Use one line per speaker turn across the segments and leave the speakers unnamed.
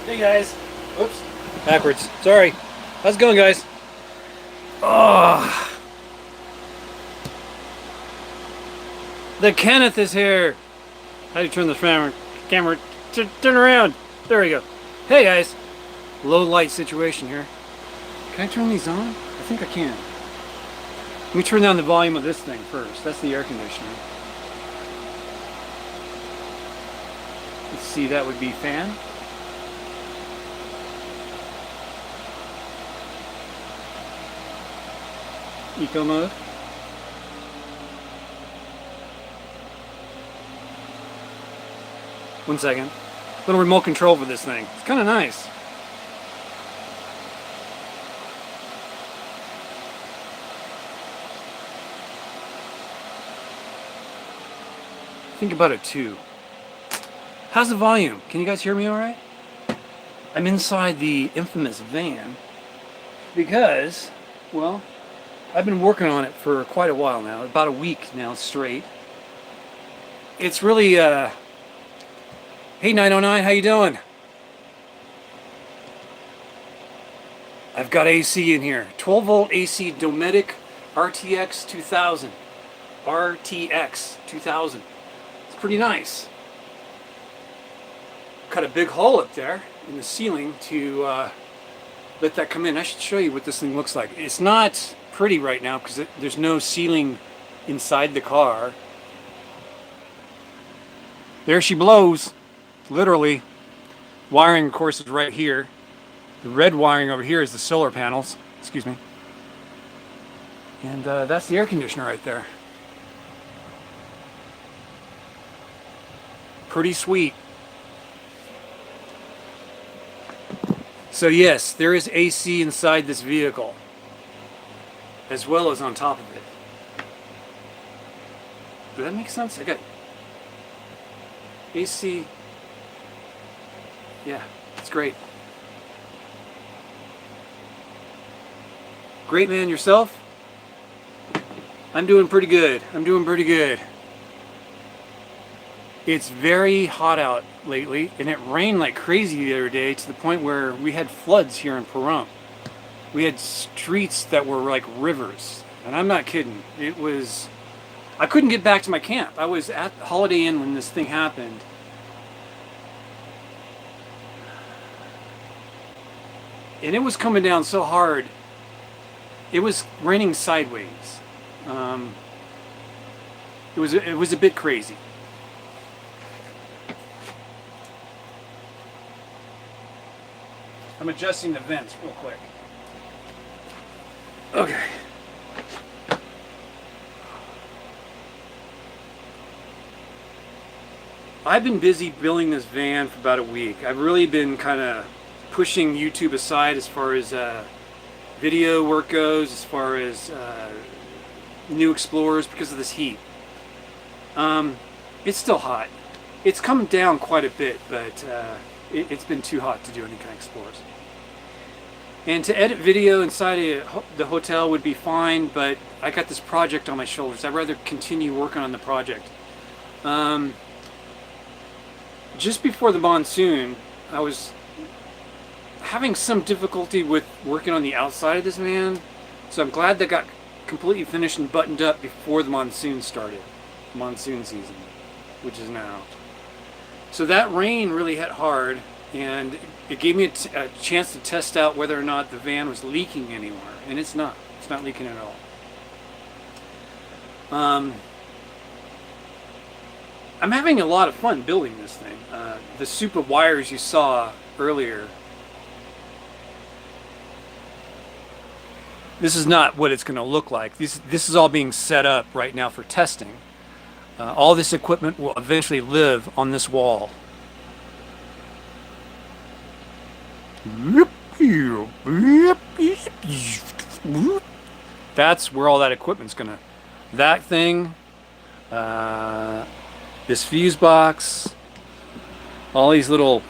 Hey guys. Oops. Backwards. Sorry. How's it going, guys? Oh, the Kenneth is here. How do you turn the camera? Turn around. There we go. Hey guys. Low light situation here. Can I turn these on? I think I can. Let me turn down the volume of this thing first. That's the air conditioner. Let's see, that would be fan. Eco mode. One second. Little remote control for this thing. It's kind of nice. Think about it too. How's the volume? Can you guys hear me all right? I'm inside the infamous van because, well, I've been working on it for quite a while now, about a week now straight. It's really, hey 909, how you doing? I've got AC in here. 12 volt AC Dometic RTX 2000. RTX 2000. It's pretty nice. Cut a big hole up there in the ceiling to let that come in. I should show you what this thing looks like. It's not pretty right now because there's no ceiling inside the car. There she blows, literally. Wiring, of course, is right here. The red wiring over here is the solar panels. Excuse me. And that's the air conditioner right there. Pretty sweet. So yes, there is AC inside this vehicle, as well as on top of it. Does that make sense? I got AC. Yeah, it's great. Great, man. Yourself? I'm doing pretty good. I'm doing pretty good. It's very hot out lately, and it rained like crazy the other day to the point where we had floods here in Pahrump. We had streets that were like rivers, and I'm not kidding. It was... I couldn't get back to my camp. I was at the Holiday Inn when this thing happened. And it was coming down so hard. It was raining sideways. It was a bit crazy. I'm adjusting the vents real quick. Okay. I've been busy building this van for about a week. I've really been kind of pushing YouTube aside as far as video work goes, as far as new explorers because of this heat. It's still hot. It's come down quite a bit, but it's been too hot to do any kind of explorers. And to edit video inside the hotel would be fine, but I got this project on my shoulders. I'd rather continue working on the project. Just before the monsoon, I was having some difficulty with working on the outside of this van, so I'm glad that got completely finished and buttoned up before the monsoon started. Monsoon season, which is now. So that rain really hit hard, and it gave me a chance to test out whether or not the van was leaking anywhere, and it's not. It's not leaking at all. I'm having a lot of fun building this thing. The soup of wires you saw earlier, this is not what it's going to look like. This is all being set up right now for testing. All this equipment will eventually live on this wall. That's where all that equipment's gonna... That thing, this fuse box, all these little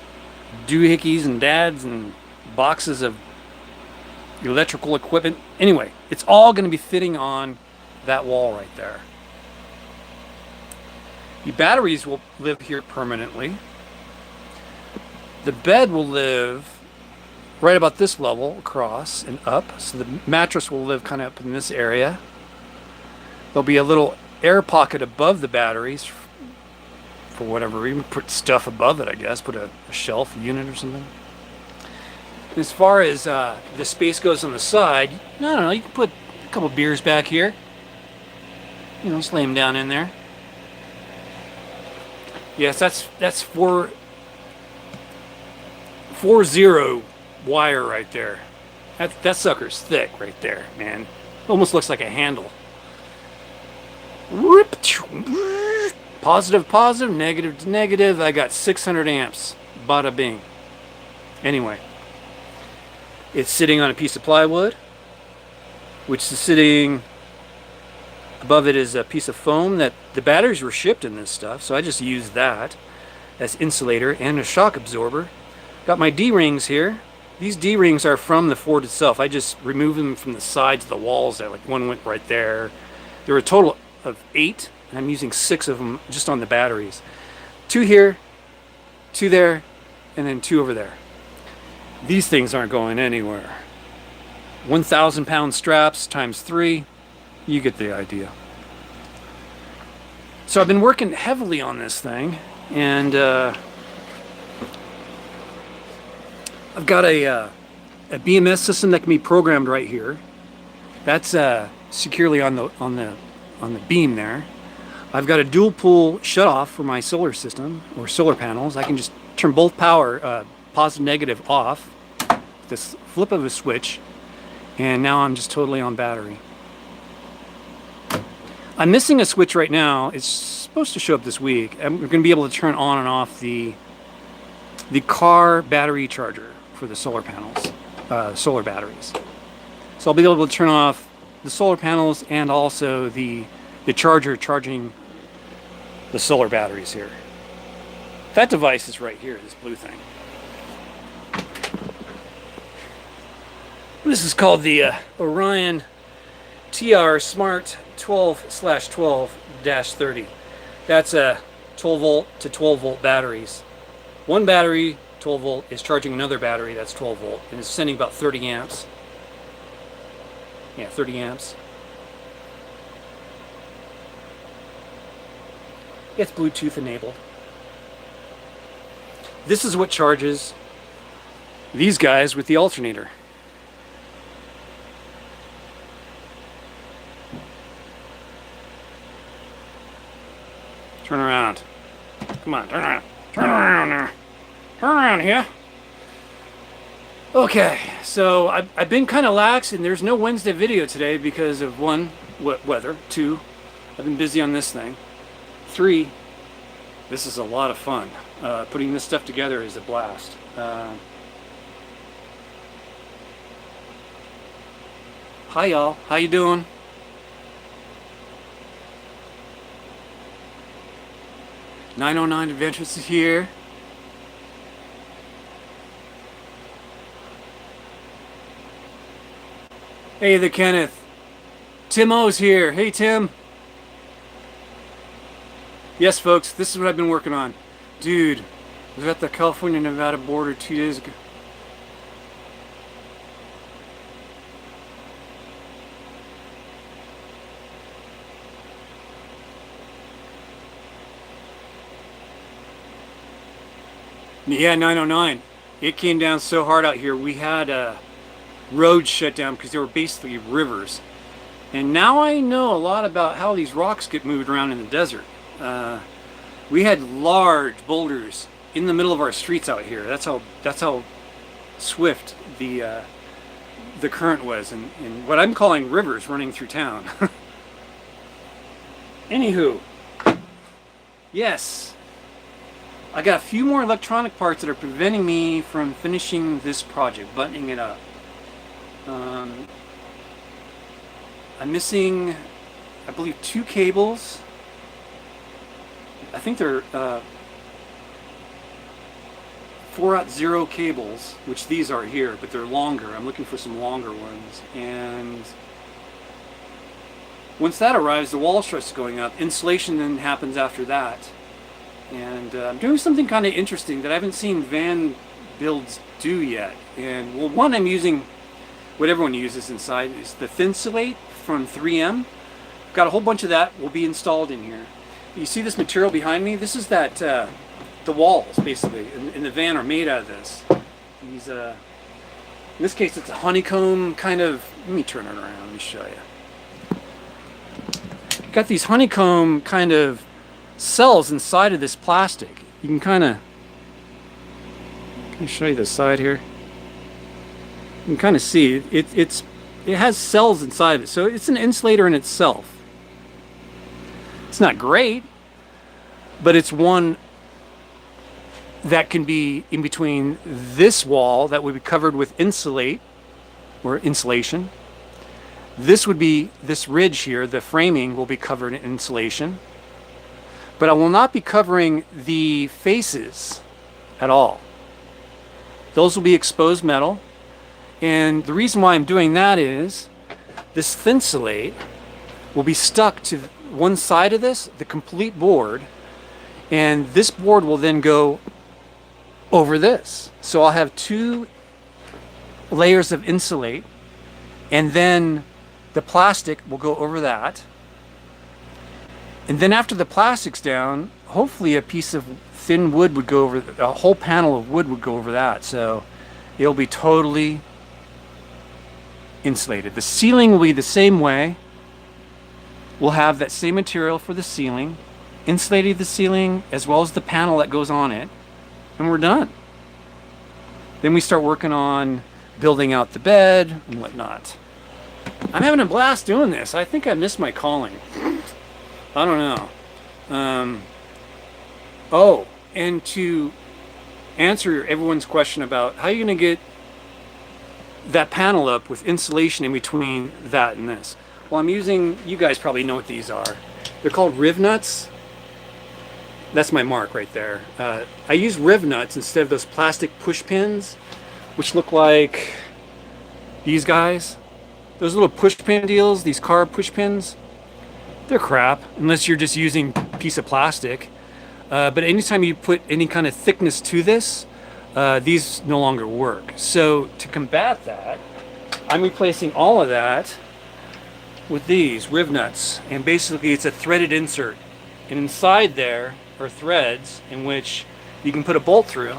doohickeys and dads and boxes of electrical equipment. Anyway, it's all gonna be fitting on that wall right there. The batteries will live here permanently. The bed will live right about this level across and up. So the mattress will live kind of up in this area. There'll be a little air pocket above the batteries for whatever reason. Put stuff above it, I guess. Put a shelf unit or something. As far as the space goes on the side, I don't know, you can put a couple beers back here. You know, just lay them down in there. Yes, that's 4-0 wire right there. That sucker's thick right there, man. Almost looks like a handle. Positive, positive, negative to negative. I got 600 amps. Bada bing. Anyway, it's sitting on a piece of plywood, which is sitting above it is a piece of foam that the batteries were shipped in this stuff, so I just used that as insulator and a shock absorber. Got my D-rings here. These D-rings are from the Ford itself. I just removed them from the sides of the walls. There, like one went right there. There were a total of 8, and I'm using 6 of them just on the batteries. 2 here, 2 there, and then 2 over there. These things aren't going anywhere. 1,000 pound straps times 3. You get the idea. So I've been working heavily on this thing, and I've got a BMS system that can be programmed right here. That's securely on the beam there. I've got a dual pull shutoff for my solar system or solar panels. I can just turn both power positive negative off with this flip of a switch, and now I'm just totally on battery. I'm missing a switch right now. It's supposed to show up this week. We're going to be able to turn on and off the car battery charger for the solar panels, solar batteries. So I'll be able to turn off the solar panels and also the charger charging the solar batteries here. That device is right here, this blue thing. This is called the Orion TR Smart 12/12-30. That's a 12 volt to 12 volt batteries. One battery, 12 volt, is charging another battery that's 12 volt, and it's sending about 30 amps. Yeah, 30 amps. It's Bluetooth enabled. This is what charges these guys with the alternator. Turn around. Come on, turn around. Turn around there. Turn around here. Okay, so I've been kind of lax, and there's no Wednesday video today because of 1, weather. 2, I've been busy on this thing. 3, this is a lot of fun. Putting this stuff together is a blast. Hi y'all, how you doing? "909 Adventures" is here. Hey there, Kenneth. Tim O's here. Hey, Tim. Yes, folks, this is what I've been working on. Dude, I was at the California-Nevada border 2 days ago. Yeah, 909. It came down so hard out here. We had roads shut down because they were basically rivers. And now I know a lot about how these rocks get moved around in the desert. We had large boulders in the middle of our streets out here. That's how swift the current was, and what I'm calling rivers running through town. Anywho, yes. I got a few more electronic parts that are preventing me from finishing this project, buttoning it up. I'm missing, I believe, 2 cables. I think they're 4/0 cables, which these are here, but they're longer. I'm looking for some longer ones. And once that arrives, the wall starts going up. Insulation then happens after that. And I'm doing something kind of interesting that I haven't seen Van builds do yet. And well, one I'm using, what everyone uses inside, is the Thinsulate from 3M. Got a whole bunch of that will be installed in here. You see this material behind me? This is that, the walls basically in the van are made out of this. These, in this case it's a honeycomb kind of, let me turn it around, let me show you. Got these honeycomb kind of cells inside of this plastic. You can kind of, can I show you the side here? You can kind of see it has cells inside of it, so it's an insulator in itself. It's not great, but it's one that can be in between this wall that would be covered with insulate or insulation. This would be, this ridge here, the framing will be covered in insulation, but I will not be covering the faces at all. Those will be exposed metal, and the reason why I'm doing that is this Thinsulate will be stuck to one side of this, the complete board, and this board will then go over this. So I'll have 2 layers of insulate, and then the plastic will go over that. And then after the plastic's down, hopefully a piece of thin wood would go over, a whole panel of wood would go over that. So it'll be totally insulated. The ceiling will be the same way. We'll have that same material for the ceiling, insulated the ceiling as well as the panel that goes on it, and we're done. Then we start working on building out the bed and whatnot. I'm having a blast doing this. I think I missed my calling. I don't know. Oh, and to answer everyone's question about how you're going to get that panel up with insulation in between that and this. Well, I'm using, you guys probably know what these are. They're called riv nuts. That's my mark right there. I use riv nuts instead of those plastic push pins, which look like these guys. Those little push pin deals, these car push pins, they're crap unless you're just using a piece of plastic. But anytime you put any kind of thickness to this, these no longer work. So to combat that, I'm replacing all of that with these riv nuts, and basically it's a threaded insert, and inside there are threads in which you can put a bolt through,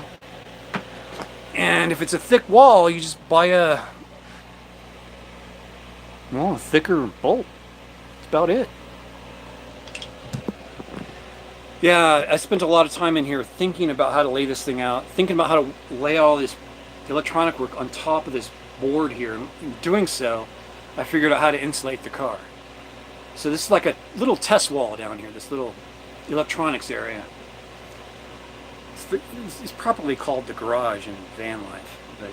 and if it's a thick wall you just buy a thicker bolt. That's about it. Yeah, I spent a lot of time in here thinking about how to lay this thing out, thinking about how to lay all this electronic work on top of this board here. In doing so, I figured out how to insulate the car. So this is like a little test wall down here, this little electronics area. It's properly called the garage in van life, but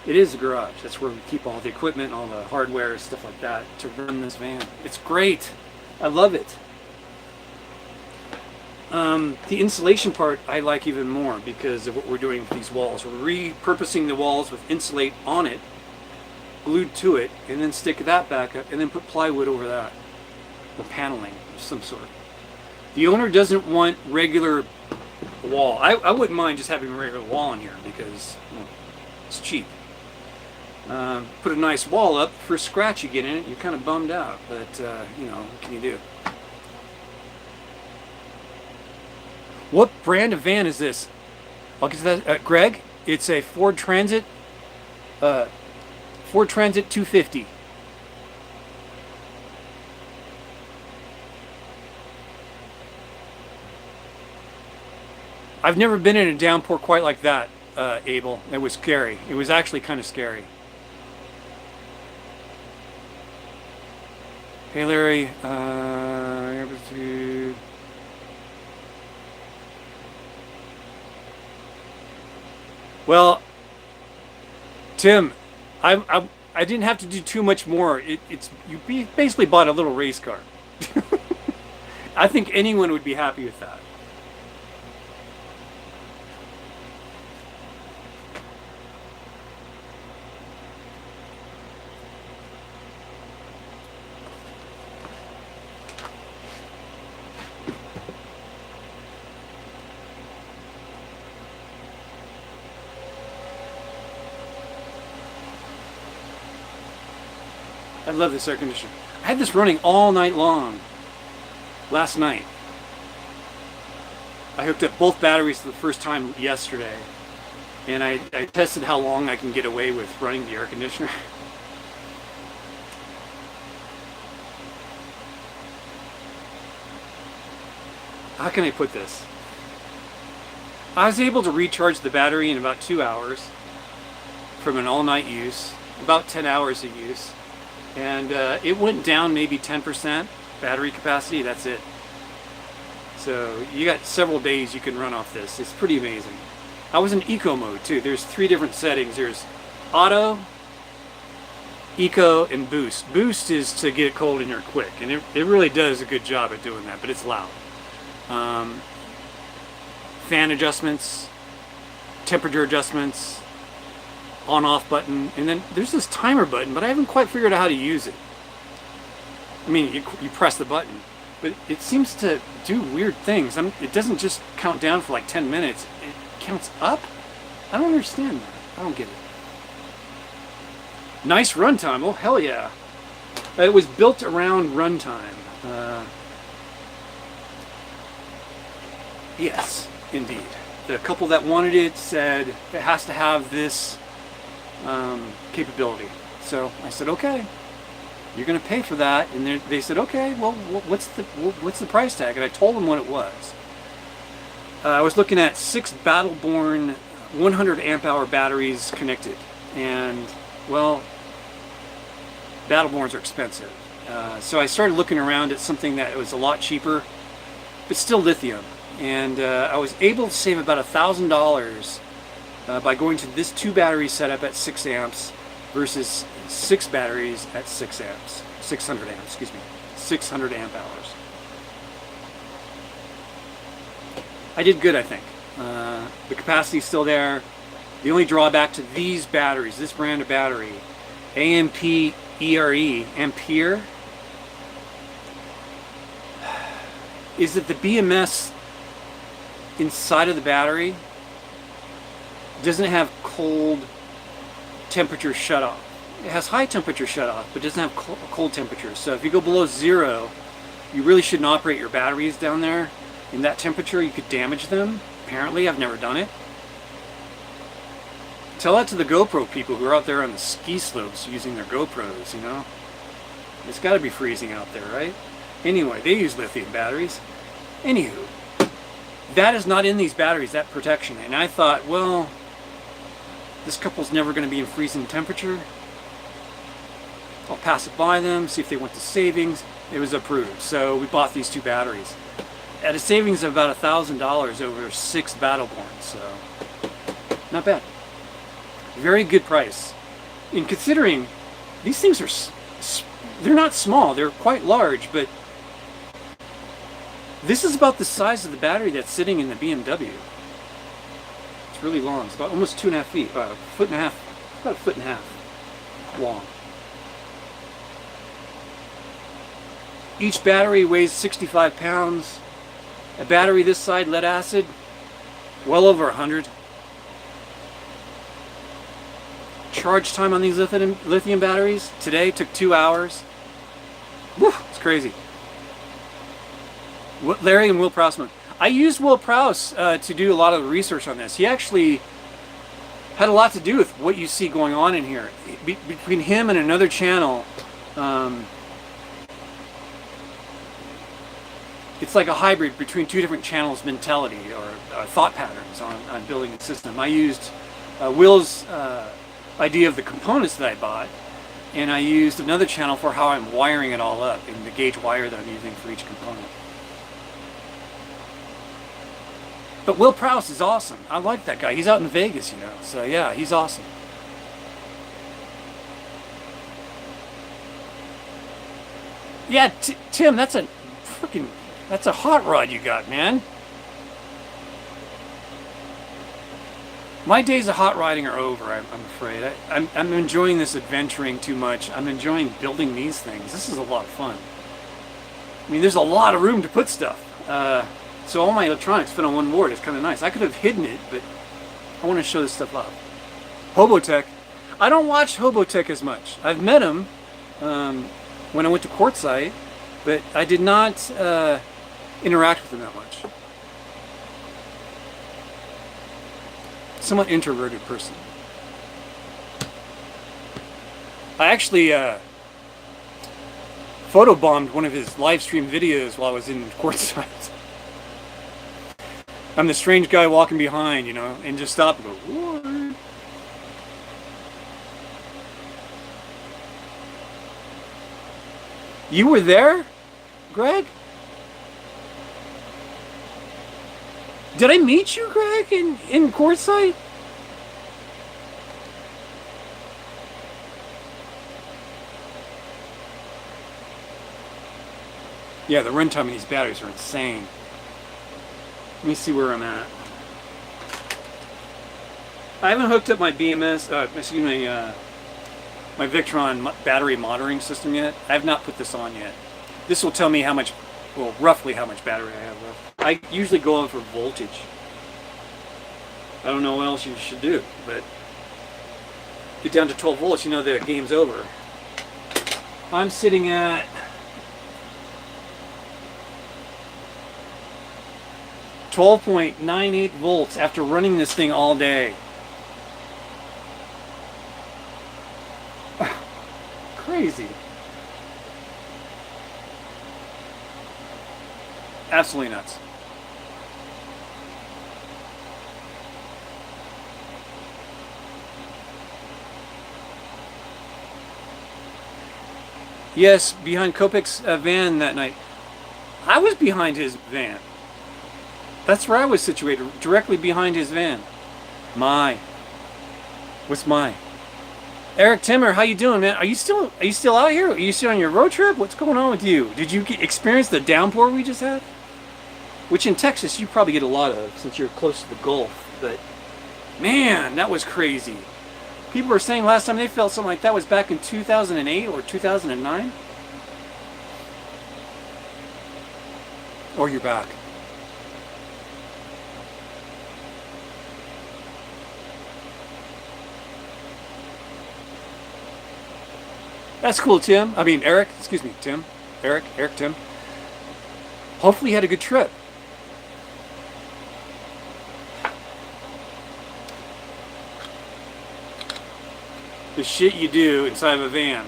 it is a garage. That's where we keep all the equipment, all the hardware, stuff like that to run this van. It's great. I love it. The insulation part I like even more because of what we're doing with these walls. We're repurposing the walls with insulate on it, glued to it, and then stick that back up and then put plywood over that, or paneling of some sort. The owner doesn't want regular wall. I wouldn't mind just having a regular wall in here because it's cheap. Put a nice wall up, for a scratch you get in it, you're kind of bummed out, but what can you do? What brand of van is this? I'll get to that. Greg, it's a Ford Transit 250. I've never been in a downpour quite like that, Abel. It was scary. It was actually kind of scary. Hey Larry, well, Tim, I didn't have to do too much more. You basically bought a little race car. I think anyone would be happy with that. I love this air conditioner. I had this running all night long last night. I hooked up both batteries for the first time yesterday, and I tested how long I can get away with running the air conditioner. How can I put this? I was able to recharge the battery in about 2 hours from an all-night use, about 10 hours of use, and it went down maybe 10% battery capacity. That's it. So you got several days you can run off this. It's pretty amazing. I was in eco mode too. There's 3 different settings. There's auto, eco, and boost. Boost is to get it cold in here quick, and it really does a good job at doing that, but it's loud. Fan adjustments, temperature adjustments, on-off button, and then there's this timer button, but I haven't quite figured out how to use it. I mean, you press the button, but it seems to do weird things. It doesn't just count down for like 10 minutes. It counts up? I don't understand that. I don't get it. Nice runtime. Oh, hell yeah. It was built around runtime. Yes, indeed. The couple that wanted it said it has to have this capability. So I said, okay, you're going to pay for that. And they said, okay, well, what's the price tag? And I told them what it was. I was looking at 6 Battleborn 100 amp hour batteries connected. And, well, Battleborns are expensive. So I started looking around at something that was a lot cheaper, but still lithium. And I was able to save about $1,000 by going to this 2 battery setup at 6 amps versus 6 batteries at 6 amps. 600 amps, excuse me. 600 amp hours. I did good, I think. The capacity's still there. The only drawback to these batteries, this brand of battery, AMPERE, Ampere, is that the BMS inside of the battery doesn't have cold temperature shut off. It has high temperature shut off, but doesn't have cold temperature. So if you go below 0, you really shouldn't operate your batteries down there in that temperature. You could damage them. Apparently, I've never done it. Tell that to the GoPro people who are out there on the ski slopes using their GoPros, you know. It's got to be freezing out there, right? Anyway, they use lithium batteries. Anywho, that is not in these batteries, that protection. And I thought, well, this couple's never going to be in freezing temperature. I'll pass it by them, see if they want the savings. It was approved. So we bought these 2 batteries at a savings of about $1,000 over 6 Battleborns. So not bad. Very good price. And considering these things they're not small, they're quite large, but this is about the size of the battery that's sitting in the BMW. It's really long. It's about almost 2.5 feet, about a foot and a half, about a foot and a half long. Each battery weighs 65 pounds. A battery this side, lead acid, well over 100. Charge time on these lithium batteries today took 2 hours. Woo, it's crazy. Larry and Will Prousman. I used Will Prouse to do a lot of the research on this. He actually had a lot to do with what you see going on in here. Between him and another channel, it's like a hybrid between 2 different channels' mentality or thought patterns on building a system. I used Will's idea of the components that I bought, and I used another channel for how I'm wiring it all up and the gauge wire that I'm using for each component. But Will Prouse is awesome. I like that guy. He's out in Vegas, you know. So yeah, he's awesome. Yeah, Tim, that's a hot rod you got, man. My days of hot riding are over, I'm afraid. I'm enjoying this adventuring too much. I'm enjoying building these things. This is a lot of fun. I mean, there's a lot of room to put stuff. So all my electronics fit on one board. It's kind of nice. I could have hidden it, but I want to show this stuff off. Hobotech. I don't watch Hobotech as much. I've met him. when I went to Quartzsite, but I did not interact with them that much. Somewhat introverted person. I actually photobombed one of his live stream videos while I was in Quartzsite. I'm the strange guy walking behind, you know, and just stop and go, what? You were there, Greg? Did I meet you, Greg, in Quartzsite? Yeah, the runtime of these batteries are insane. Let me see where I'm at. I haven't hooked up my BMS, my Victron battery monitoring system yet. I have not put this on yet. This will tell me how much, well, roughly how much battery I have left. I usually go on for voltage. I don't know what else you should do, but get down to 12 volts, you know the game's over. I'm sitting at 12.98 volts after running this thing all day. Crazy. Absolutely nuts. Yes, behind Kopek's van that night. I was behind his van. That's where I was situated, directly behind his van. What's my? Eric Timmer, how you doing, man? Are you still out here? Are you still on your road trip? What's going on with you? Did you experience the downpour we just had? Which in Texas you probably get a lot of since you're close to the Gulf. But man, that was crazy. People were saying last time they felt something like that was back in 2008 or 2009. Or you're back. That's cool, Tim. I mean, Eric. Excuse me, Tim. Eric, Tim. Hopefully you had a good trip. The shit you do inside of a van.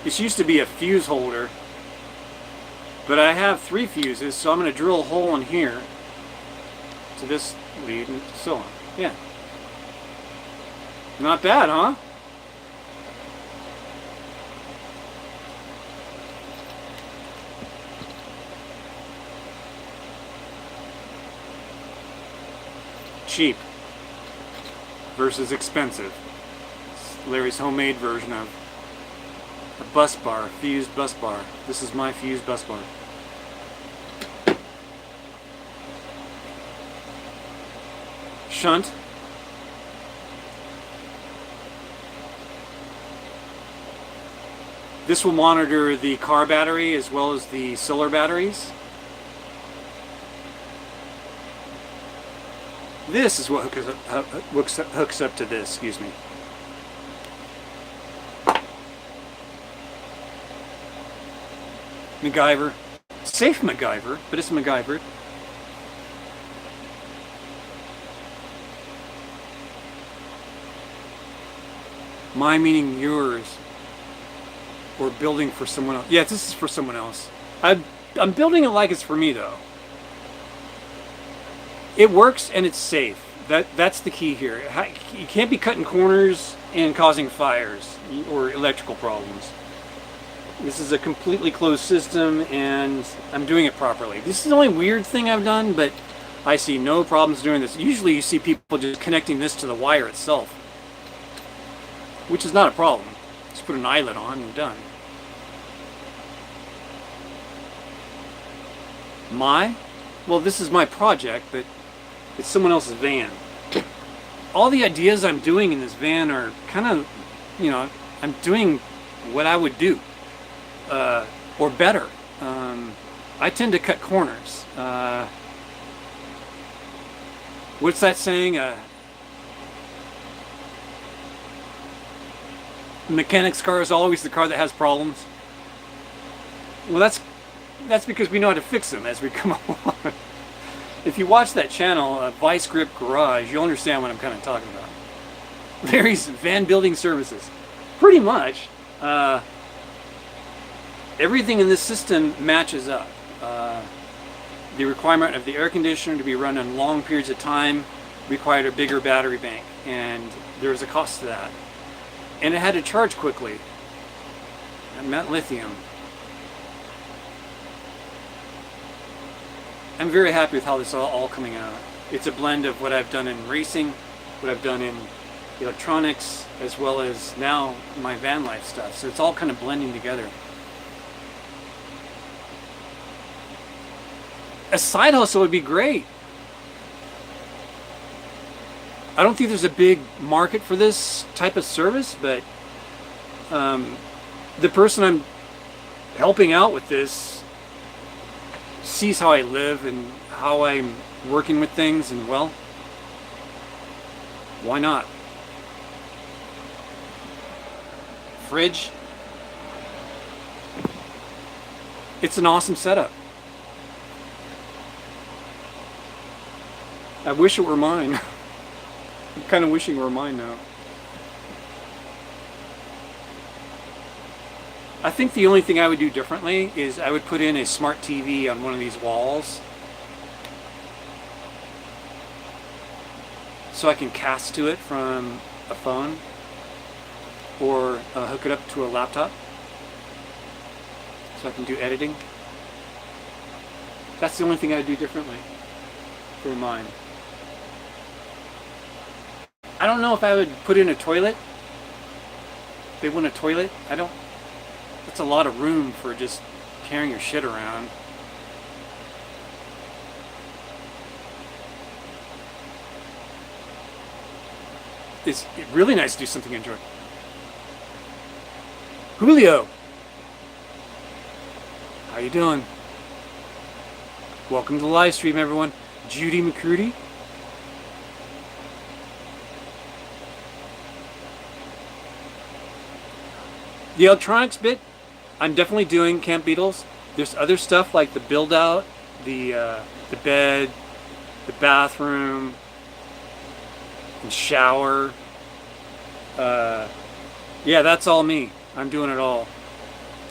This used to be a fuse holder, but I have 3 fuses, so I'm going to drill a hole in here to this lead and so on. Yeah. Not bad, huh? Cheap versus expensive. It's Larry's homemade version of a bus bar, fused bus bar. This is my fused bus bar. Shunt. This will monitor the car battery as well as the solar batteries. This is what hooks up to this, excuse me. MacGyver. Safe MacGyver, but it's MacGyver. My meaning yours. Or building for someone else. Yeah, this is for someone else. I'm building it like it's for me, though. It works and it's safe. That's the key here. You can't be cutting corners and causing fires or electrical problems. This is a completely closed system and I'm doing it properly. This is the only weird thing I've done, but I see no problems doing this. Usually you see people just connecting this to the wire itself, which is not a problem. Just put an eyelet on and done. Well, this is my project, but it's someone else's van. All the ideas I'm doing in this van are kind of, you know, I'm doing what I would do, or better. I tend to cut corners. What's that saying? The mechanic's car is always the car that has problems. Well, that's because we know how to fix them as we come along. If you watch that channel, Vice Grip Garage, you'll understand what I'm kind of talking about. Larry's van building services. Pretty much, everything in this system matches up. The requirement of the air conditioner to be run on long periods of time required a bigger battery bank, and there's a cost to that. And it had to charge quickly. That meant lithium. I'm very happy with how this is all coming out. It's a blend of what I've done in racing, what I've done in electronics, as well as now my van life stuff. So it's all kind of blending together. A side hustle would be great. I don't think there's a big market for this type of service, but the person I'm helping out with this sees how I live and how I'm working with things, and well, why not? Fridge. It's an awesome setup. I wish it were mine. I'm kind of wishing it were mine now. I think the only thing I would do differently is I would put in a smart TV on one of these walls so I can cast to it from a phone or hook it up to a laptop so I can do editing. That's the only thing I would do differently for mine. I don't know if I would put in a toilet. If they want a toilet, I don't. That's a lot of room for just carrying your shit around. It's really nice to do something you enjoy. Julio, how you doing? Welcome to the live stream, everyone. Judy McCurdy. The electronics bit, I'm definitely doing Camp Beatles. There's other stuff like the build out, the bed, the bathroom, and shower. Yeah, that's all me. I'm doing it all.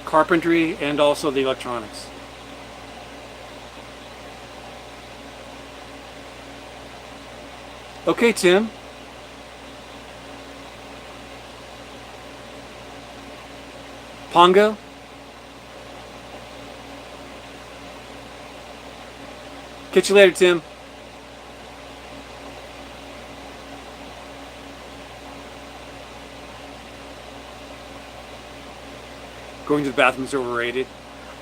Carpentry and also the electronics. Okay, Tim. Pongo? Catch you later, Tim. Going to the bathroom is overrated.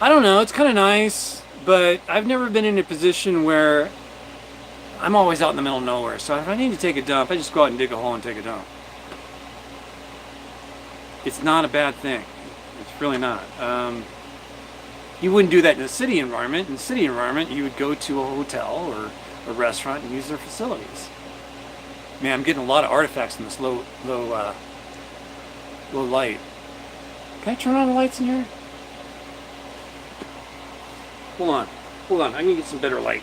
I don't know, it's kind of nice, but I've never been in a position where I'm always out in the middle of nowhere. So if I need to take a dump, I just go out and dig a hole and take a dump. It's not a bad thing. It's really not. You wouldn't do that in a city environment. In a city environment, you would go to a hotel or a restaurant and use their facilities. Man, I'm getting a lot of artifacts in this low light. Can I turn on the lights in here? Hold on. I'm gonna get some better light.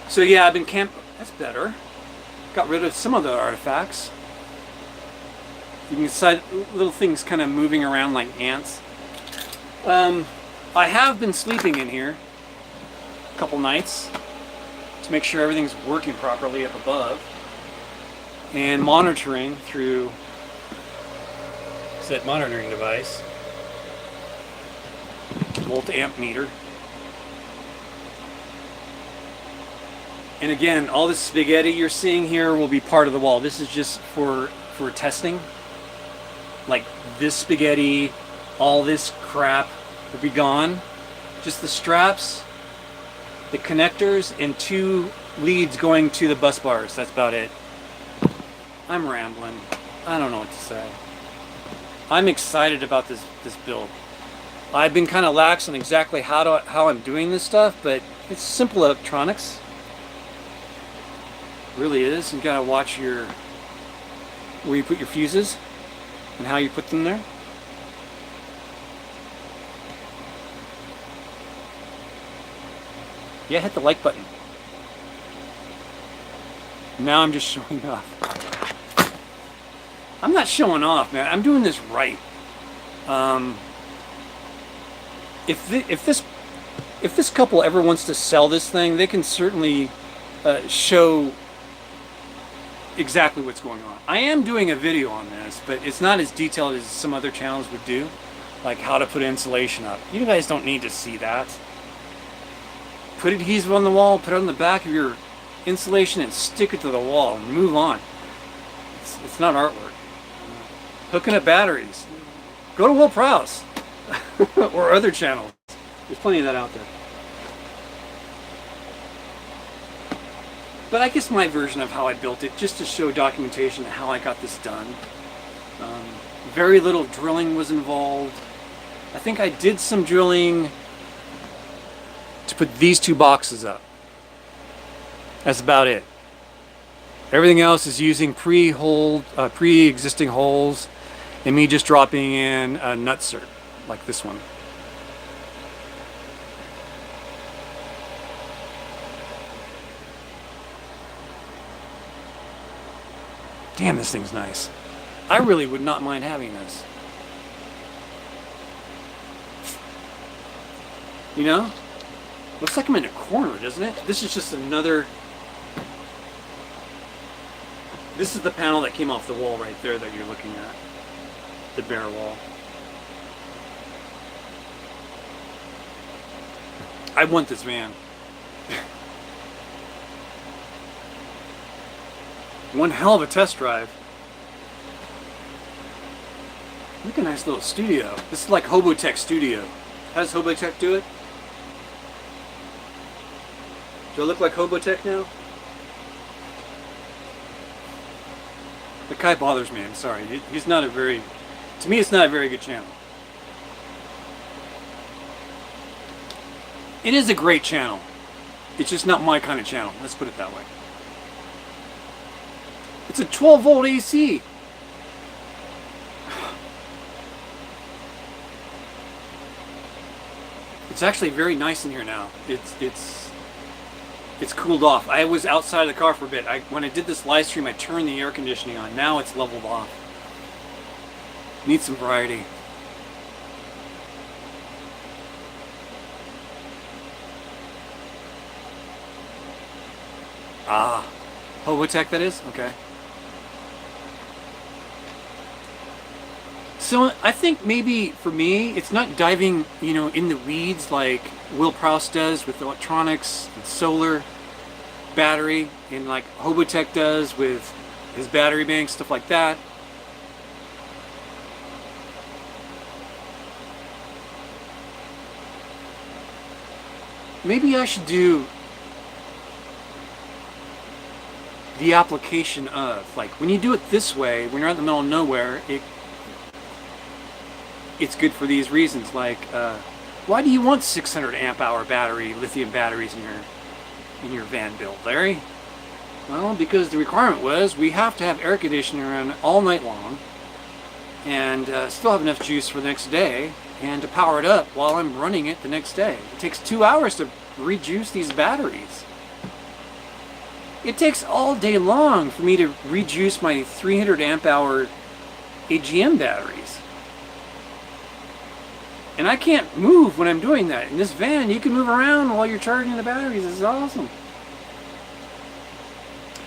So yeah, I've been that's better. Got rid of some of the artifacts. You can see little things kind of moving around like ants. I have been sleeping in here a couple nights to make sure everything's working properly up above, and monitoring through that monitoring device, volt amp meter. And again, all this spaghetti you're seeing here will be part of the wall. This is just for testing. Like this spaghetti, all this crap will be gone. Just the straps, the connectors, and 2 leads going to the bus bars. That's about it. I'm rambling. I don't know what to say. I'm excited about this build. I've been kind of lax on exactly how I'm doing this stuff, but it's simple electronics. It really is. You gotta watch where you put your fuses and how you put them there. Yeah, hit the like button. Now I'm just showing off. I'm not showing off, man. I'm doing this right. If this couple ever wants to sell this thing, they can certainly show exactly what's going on. I am doing a video on this, but it's not as detailed as some other channels would do, like how to put insulation up. You guys don't need to see that. Put adhesive on the wall, put it on the back of your insulation, and stick it to the wall and move on. It's not artwork. Hooking up batteries. Go to Will Prowse or other channels. There's plenty of that out there. But I guess my version of how I built it, just to show documentation of how I got this done. Very little drilling was involved. I think I did some drilling to put these two boxes up. That's about it. Everything else is using pre-existing holes, and me just dropping in a nutsert like this one. Damn, this thing's nice. I really would not mind having this. You know? Looks like I'm in a corner, doesn't it? This is just another... This is the panel that came off the wall right there that you're looking at. The bare wall. I want this van. One hell of a test drive. Look at a nice little studio. This is like Hobotech Studio. How does Hobotech do it? Do I look like Hobotech now? The guy bothers me, I'm sorry. He's not a very... To me, it's not a very good channel. It is a great channel. It's just not my kind of channel. Let's put it that way. It's a 12-volt AC. It's actually very nice in here now. It's cooled off. I was outside of the car for a bit. When I did this live stream, I turned the air conditioning on. Now it's leveled off. Need some variety. Ah, Hobotech that is? Okay. So I think maybe for me, it's not diving, in the weeds like Will Prowse does with electronics and solar, battery, and like Hobotech does with his battery bank, stuff like that. Maybe I should do the application of, like, when you do it this way, when you're out in the middle of nowhere, it's good for these reasons. Like, why do you want 600 amp hour battery, lithium batteries in your van build, Larry? Well, because the requirement was we have to have air conditioning around all night long and still have enough juice for the next day and to power it up while I'm running it the next day. It takes 2 hours to rejuice these batteries. It takes all day long for me to rejuice my 300 amp hour AGM batteries. And I can't move when I'm doing that. In this van, you can move around while you're charging the batteries. This is awesome.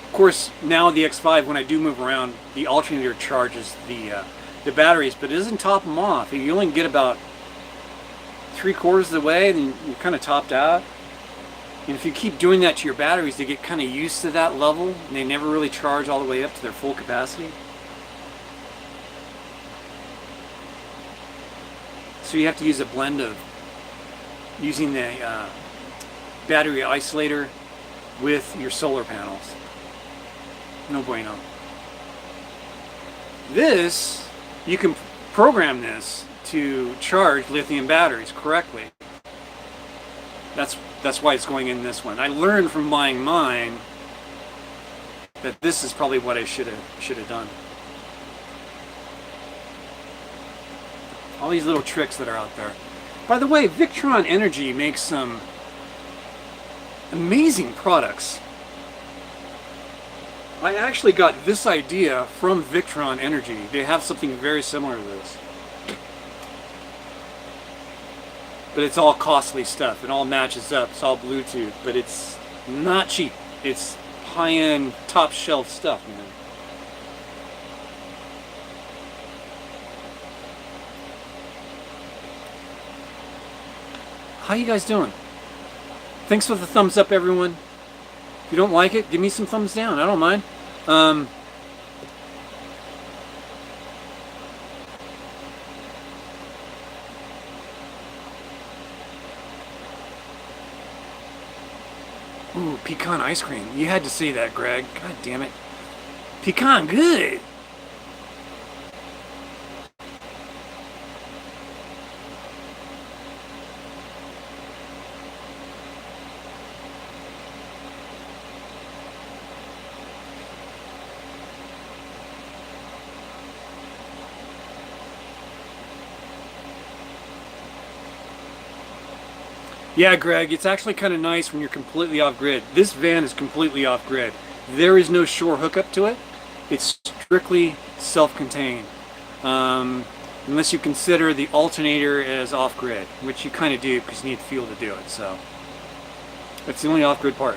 Of course, now the X5, when I do move around, the alternator charges the batteries, but it doesn't top them off. You only get about 3/4 of the way, and you're kind of topped out. And if you keep doing that to your batteries, they get kind of used to that level, and they never really charge all the way up to their full capacity. So you have to use a blend of using the battery isolator with your solar panels. No bueno. This, you can program this to charge lithium batteries correctly. That's why it's going in this one. I learned from buying mine that this is probably what I should have done. All these little tricks that are out there. By the way, Victron Energy makes some amazing products. I actually got this idea from Victron Energy. They have something very similar to this. But it's all costly stuff. It all matches up. It's all Bluetooth. But it's not cheap. It's high-end, top-shelf stuff, man. How you guys doing? Thanks for the thumbs up, everyone. If you don't like it, give me some thumbs down. I don't mind. Ooh, pecan ice cream. You had to say that, Greg. God damn it. Pecan, good. Yeah, Greg, it's actually kind of nice when you're completely off-grid. This van is completely off-grid. There is no shore hookup to it. It's strictly self-contained. Unless you consider the alternator as off-grid, which you kind of do because you need fuel to do it. So that's the only off-grid part,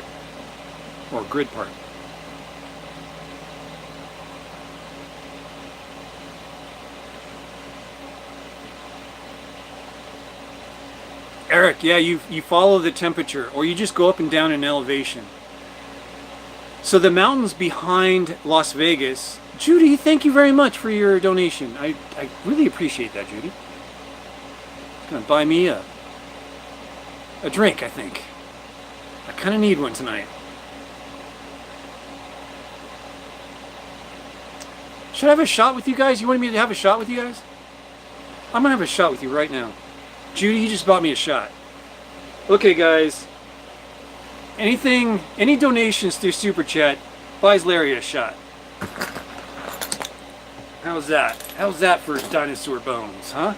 or grid part. Eric, yeah, you follow the temperature, or you just go up and down in elevation. So the mountains behind Las Vegas, Judy, thank you very much for your donation. I really appreciate that, Judy. It's gonna buy me a drink, I think. I kind of need one tonight. Should I have a shot with you guys? You want me to have a shot with you guys? I'm gonna have a shot with you right now. Judy, you just bought me a shot. Okay, guys. Any donations through Super Chat buys Larry a shot. How's that? How's that for dinosaur bones, huh?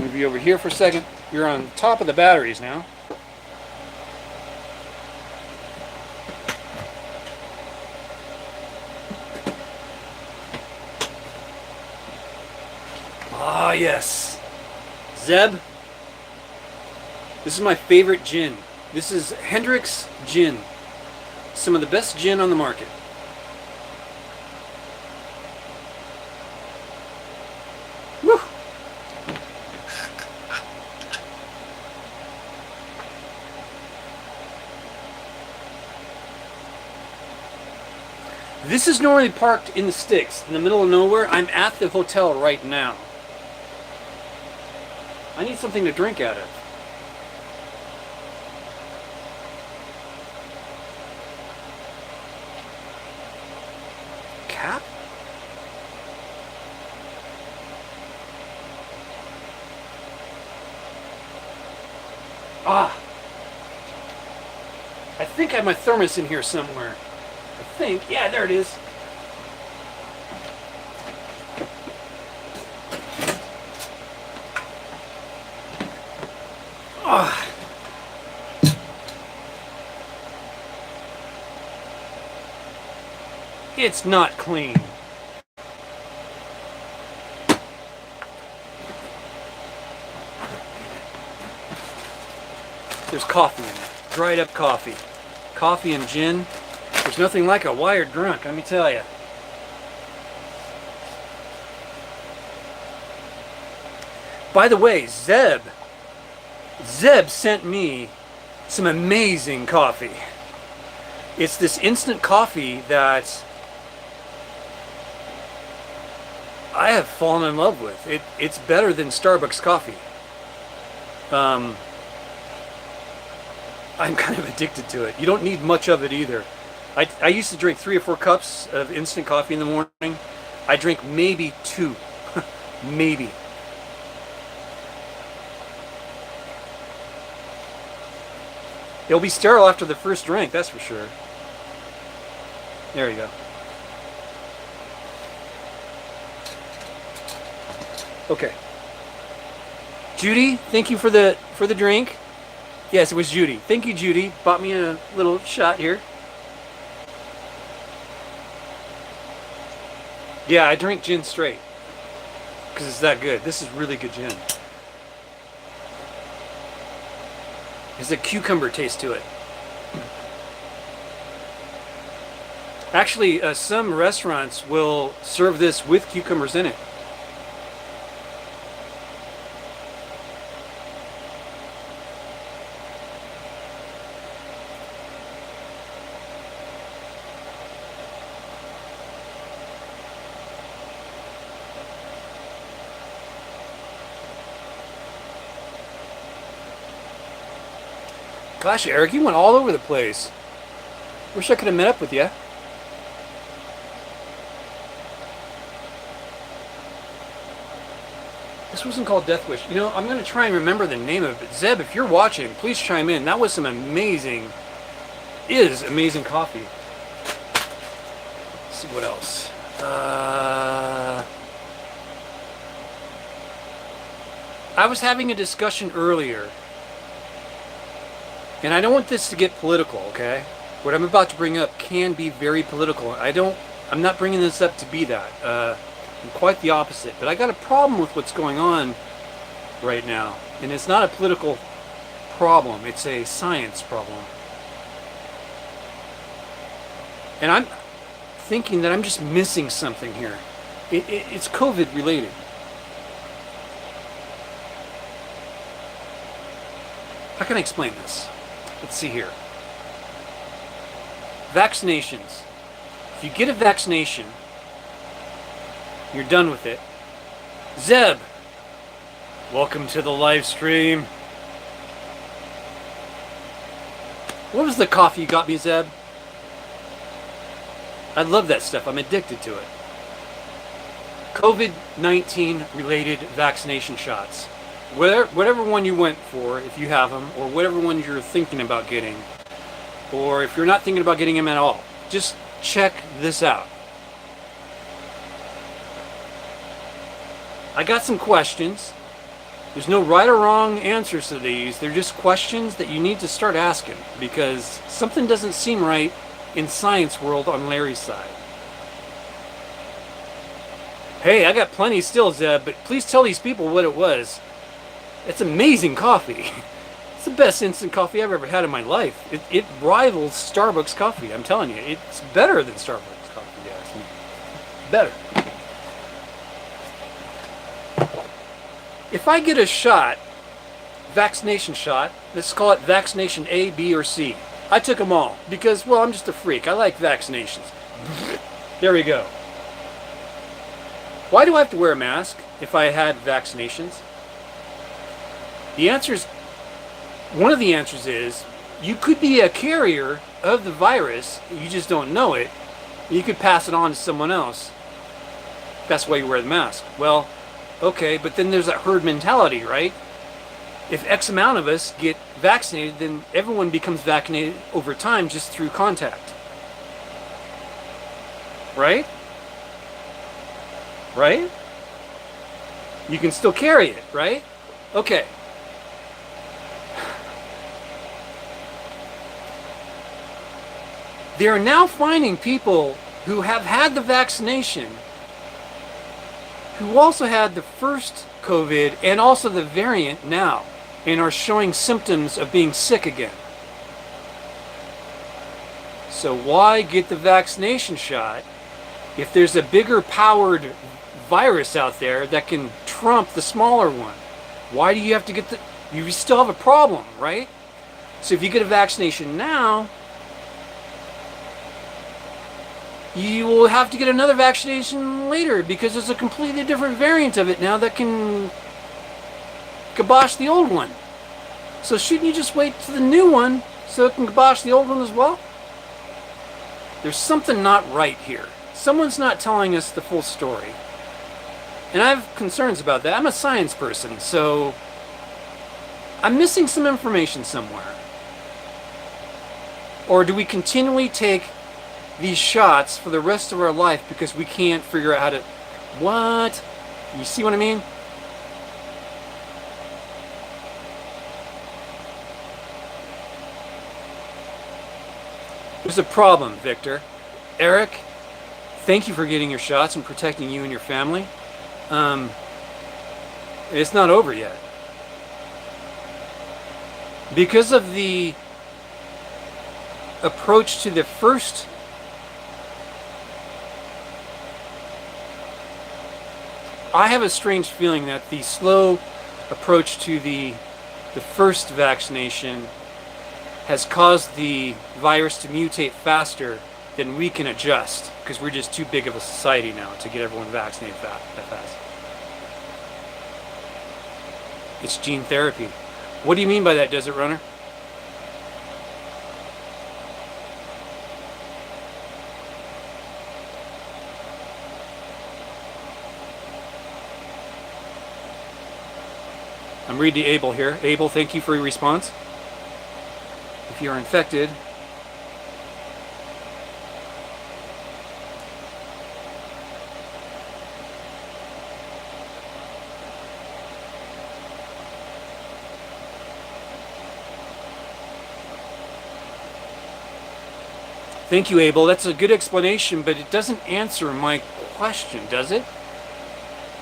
Move you over here for a second. You're on top of the batteries now. Ah, yes. Zeb, this is my favorite gin. This is Hendrick's Gin. Some of the best gin on the market. Woo! This is normally parked in the sticks, in the middle of nowhere. I'm at the hotel right now. I need something to drink out of. Cap? Ah! I think I have my thermos in here somewhere. I think. Yeah, there it is. Oh. It's not clean. There's coffee in it. Dried up coffee. Coffee and gin. There's nothing like a wired drunk, let me tell you. By the way, Zeb sent me some amazing coffee. It's this instant coffee that I have fallen in love with. It's better than Starbucks coffee. I'm kind of addicted to it. You don't need much of it either. I used to drink 3 or 4 cups of instant coffee in the morning. I drink maybe 2. Maybe. It'll be sterile after the first drink, that's for sure. There you go. Okay. Judy, thank you for the drink. Yes, it was Judy. Thank you, Judy. Bought me a little shot here. Yeah, I drink gin straight because it's that good. This is really good gin. There's a cucumber taste to it. Actually, some restaurants will serve this with cucumbers in it. Gosh, Eric, you went all over the place. Wish I could have met up with you. This wasn't called Death Wish. You know, I'm going to try and remember the name of it. Zeb, if you're watching, please chime in. That was some amazing coffee. Let's see what else. I was having a discussion earlier. And I don't want this to get political, okay? What I'm about to bring up can be very political. I'm not bringing this up to be that. I'm quite the opposite. But I got a problem with what's going on right now. And it's not a political problem. It's a science problem. And I'm thinking that I'm just missing something here. It's COVID related. How can I explain this? Let's see here. Vaccinations. If you get a vaccination, you're done with it. Zeb, welcome to the live stream. What was the coffee you got me, Zeb? I love that stuff. I'm addicted to it. COVID-19 related vaccination shots. Whatever one you went for, if you have them, or whatever one you're thinking about getting, or if you're not thinking about getting them at all, just check this out. I got some questions. There's no right or wrong answers to these. They're just questions that you need to start asking because something doesn't seem right in science world on Larry's side. Hey, I got plenty still, Zeb, but please tell these people what it was. It's amazing coffee. It's the best instant coffee I've ever had in my life. It rivals Starbucks coffee, I'm telling you. It's better than Starbucks coffee, yes. Better. If I get a shot, vaccination shot, let's call it vaccination A, B, or C. I took them all because, well, I'm just a freak. I like vaccinations. There we go. Why do I have to wear a mask if I had vaccinations? One of the answers is, you could be a carrier of the virus, you just don't know it. You could pass it on to someone else. That's why you wear the mask. Well, okay, but then there's that herd mentality, right? If X amount of us get vaccinated, then everyone becomes vaccinated over time just through contact. Right? Right? You can still carry it, right? Okay. They are now finding people who have had the vaccination, who also had the first COVID and also the variant now, and are showing symptoms of being sick again. So why get the vaccination shot if there's a bigger powered virus out there that can trump the smaller one? Why do you have to get you still have a problem, right? So if you get a vaccination now, you will have to get another vaccination later because there's a completely different variant of it now that can kibosh the old one. So shouldn't you just wait to the new one so it can kibosh the old one as well? There's something not right here. Someone's not telling us the full story. And I have concerns about that. I'm a science person, so I'm missing some information somewhere. Or do we continually take these shots for the rest of our life because we can't figure out how to... What? You see what I mean? There's a problem, Victor. Eric, thank you for getting your shots and protecting you and your family. It's not over yet. Because of the approach to the first... I have a strange feeling that the slow approach to the first vaccination has caused the virus to mutate faster than we can adjust, because we're just too big of a society now to get everyone vaccinated that fast. It's gene therapy. What do you mean by that, Desert Runner? I'm reading Abel here. Abel, thank you for your response. If you are infected, thank you, Abel. That's a good explanation, but it doesn't answer my question, does it?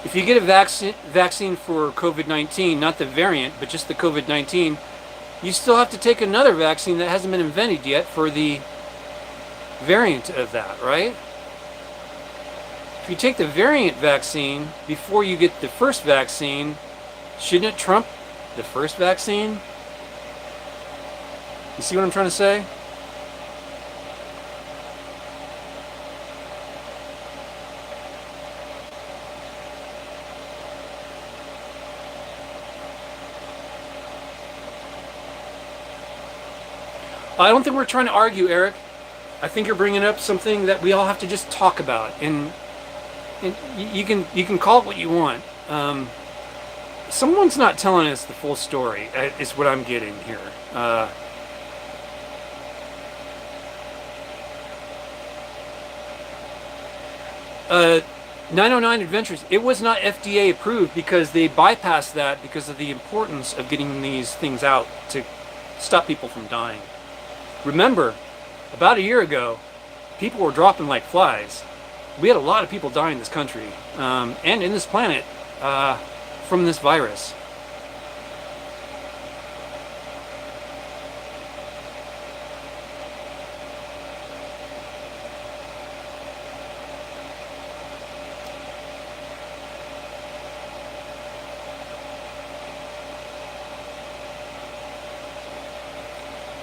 If you get a vaccine for COVID-19, not the variant, but just the COVID-19, you still have to take another vaccine that hasn't been invented yet for the variant of that, right? If you take the variant vaccine before you get the first vaccine, shouldn't it trump the first vaccine? You see what I'm trying to say? I don't think we're trying to argue, Eric. I think you're bringing up something that we all have to just talk about, and you can call it what you want. Someone's not telling us the full story, is what I'm getting here. 909 Adventures, it was not FDA approved because they bypassed that because of the importance of getting these things out to stop people from dying. Remember, about a year ago, people were dropping like flies. We had a lot of people die in this country and in this planet from this virus.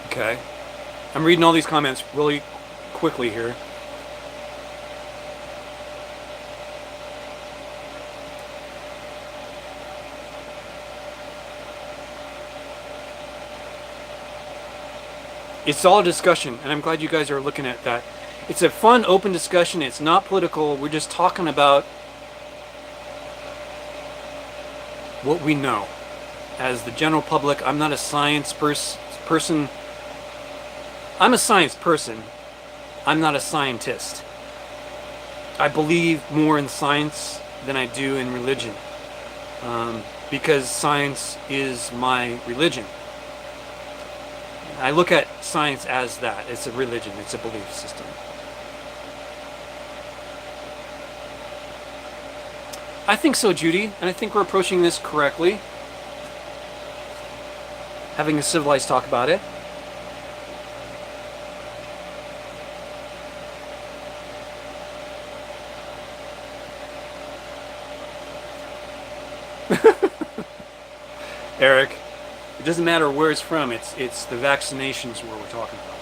Okay. I'm reading all these comments really quickly here. It's all a discussion, and I'm glad you guys are looking at that. It's a fun, open discussion. It's not political. We're just talking about what we know. As the general public, I'm not a science person. I'm a science person. I'm not a scientist. I believe more in science than I do in religion, because science is my religion. I look at science as that. It's a religion. It's a belief system. I think so, Judy, and I think we're approaching this correctly. Having a civilized talk about it. Eric, it doesn't matter where it's from. It's the vaccinations where we're talking about.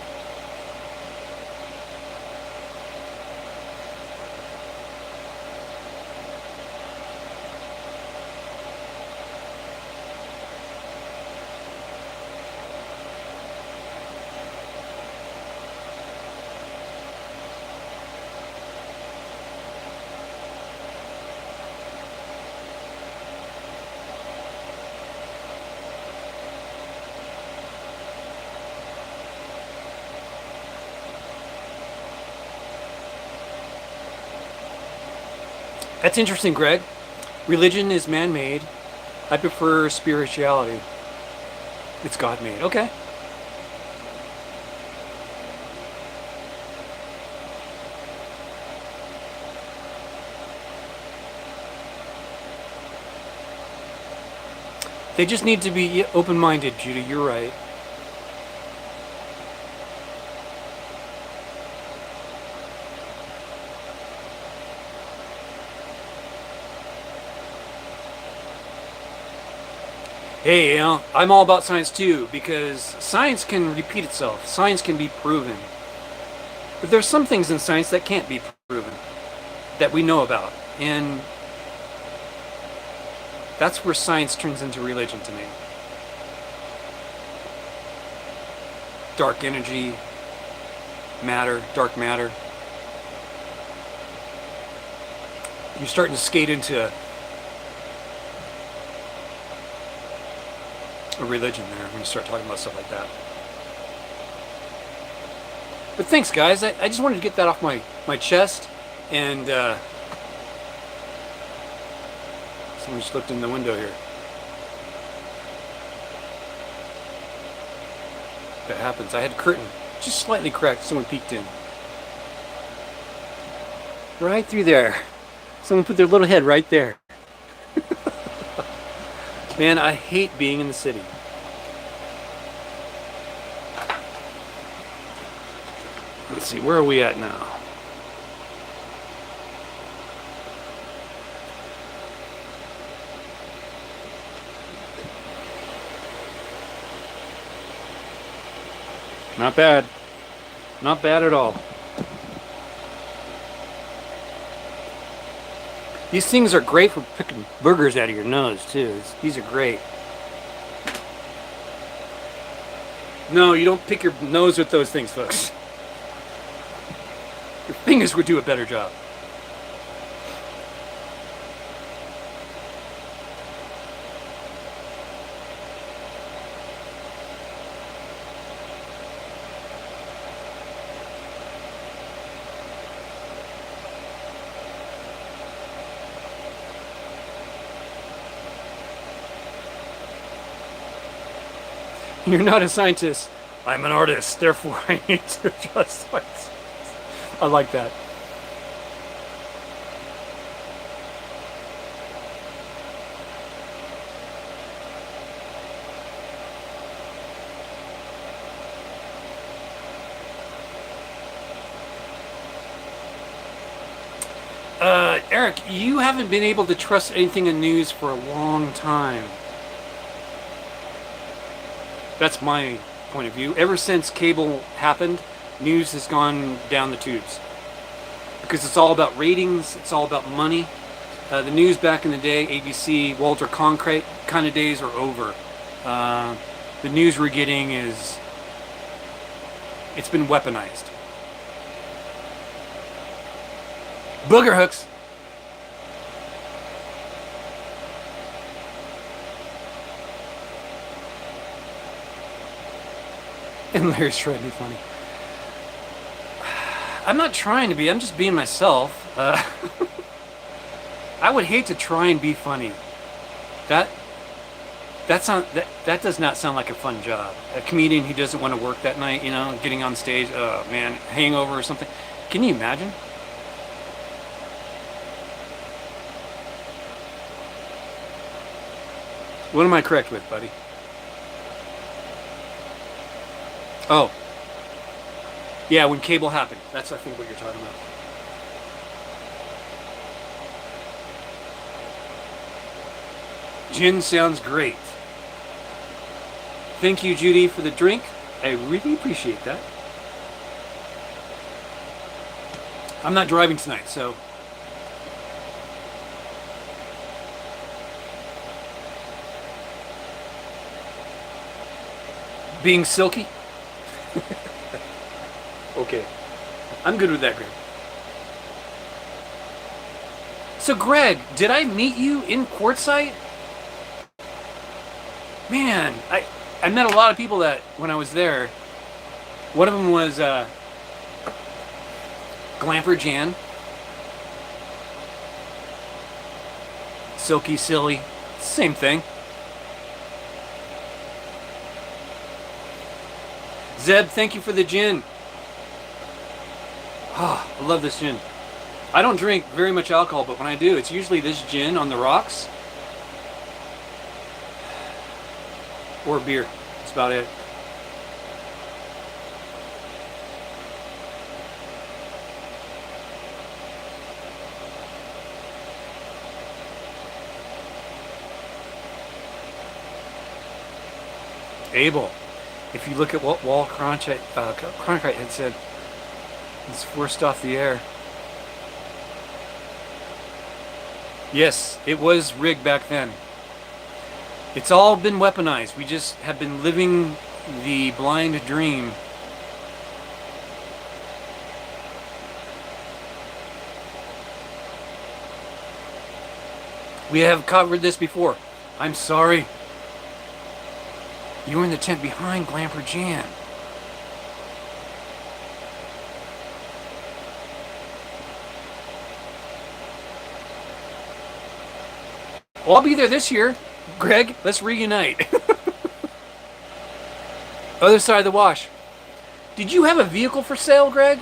That's interesting, Greg. Religion is man-made. I prefer spirituality. It's God-made. Okay. They just need to be open-minded, Judy. You're right. Hey, you know, I'm all about science too, because science can repeat itself. Science can be proven. But there's some things in science that can't be proven, that we know about. And that's where science turns into religion to me. Dark energy, matter, dark matter. You're starting to skate into a religion there when you start talking about stuff like that. But thanks, guys. I just wanted to get that off my chest. And someone just looked in the window here. That happens. I had a curtain just slightly cracked. Someone peeked in. Right through there. Someone put their little head right there. Man, I hate being in the city. Let's see, where are we at now? Not bad. Not bad at all. These things are great for picking boogers out of your nose, too. These are great. No, you don't pick your nose with those things, folks. Your fingers would do a better job. You're not a scientist. I'm an artist, therefore I need to adjust science. I like that. Eric, you haven't been able to trust anything in news for a long time. That's my point of view. Ever since cable happened, news has gone down the tubes. Because it's all about ratings, it's all about money. The news back in the day, ABC, Walter Cronkite kind of days are over. The news we're getting it's been weaponized. Booger hooks. And Larry's trying to be funny. I'm not trying to be, I'm just being myself. I would hate to try and be funny. That does not sound like a fun job. A comedian who doesn't want to work that night, you know, getting on stage, oh man, hangover or something. Can you imagine? What am I correct with, buddy? Oh. Yeah, when cable happened. That's, I think, what you're talking about. Gin sounds great. Thank you, Judy, for the drink. I really appreciate that. I'm not driving tonight, so... Being silky? Okay. I'm good with that, Greg. So, Greg, did I meet you in Quartzsite? Man, I met a lot of people that when I was there. One of them was Glamper Jan. Silky, silly. Same thing. Zeb, thank you for the gin. Ah, I love this gin. I don't drink very much alcohol, but when I do, it's usually this gin on the rocks. Or beer. That's about it. Abel, if you look at what Wall Cronkite had said, it's forced off the air. Yes, it was rigged back then. It's all been weaponized. We just have been living the blind dream. We have covered this before. I'm sorry. You were in the tent behind Glamper Jan. Well, I'll be there this year. Greg, let's reunite. Other side of the wash. Did you have a vehicle for sale, Greg?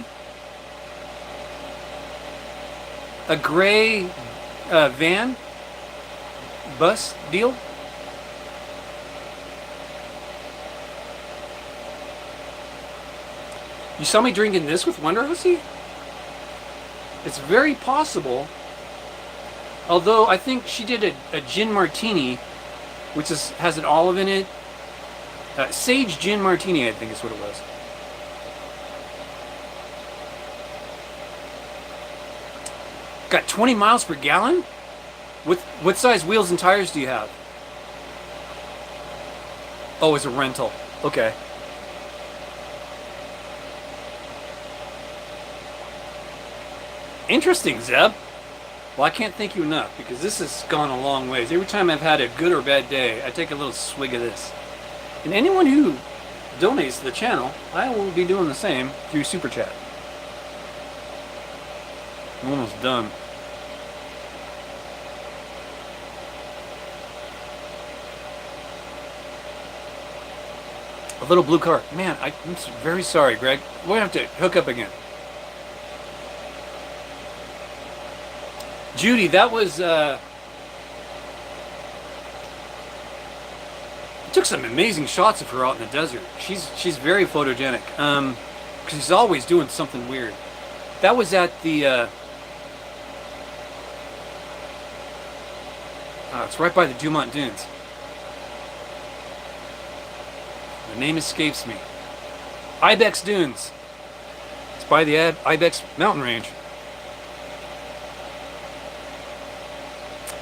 A gray van? Bus deal? You saw me drinking this with Wonder Hussy? It's very possible. Although I think she did a gin martini, which has an olive in it. Sage gin martini, I think is what it was. Got 20 miles per gallon? What size wheels and tires do you have? Oh, it's a rental. Okay. Interesting, Zeb. Well, I can't thank you enough because this has gone a long ways. Every time I've had a good or bad day, I take a little swig of this. And anyone who donates to the channel, I will be doing the same through Super Chat. I'm almost done. A little blue car. Man, I'm very sorry, Greg. We're going to have to hook up again. Judy, that was, took some amazing shots of her out in the desert. She's very photogenic. Because she's always doing something weird. That was at the, it's right by the Dumont Dunes. The name escapes me. Ibex Dunes. It's by the Ibex mountain range.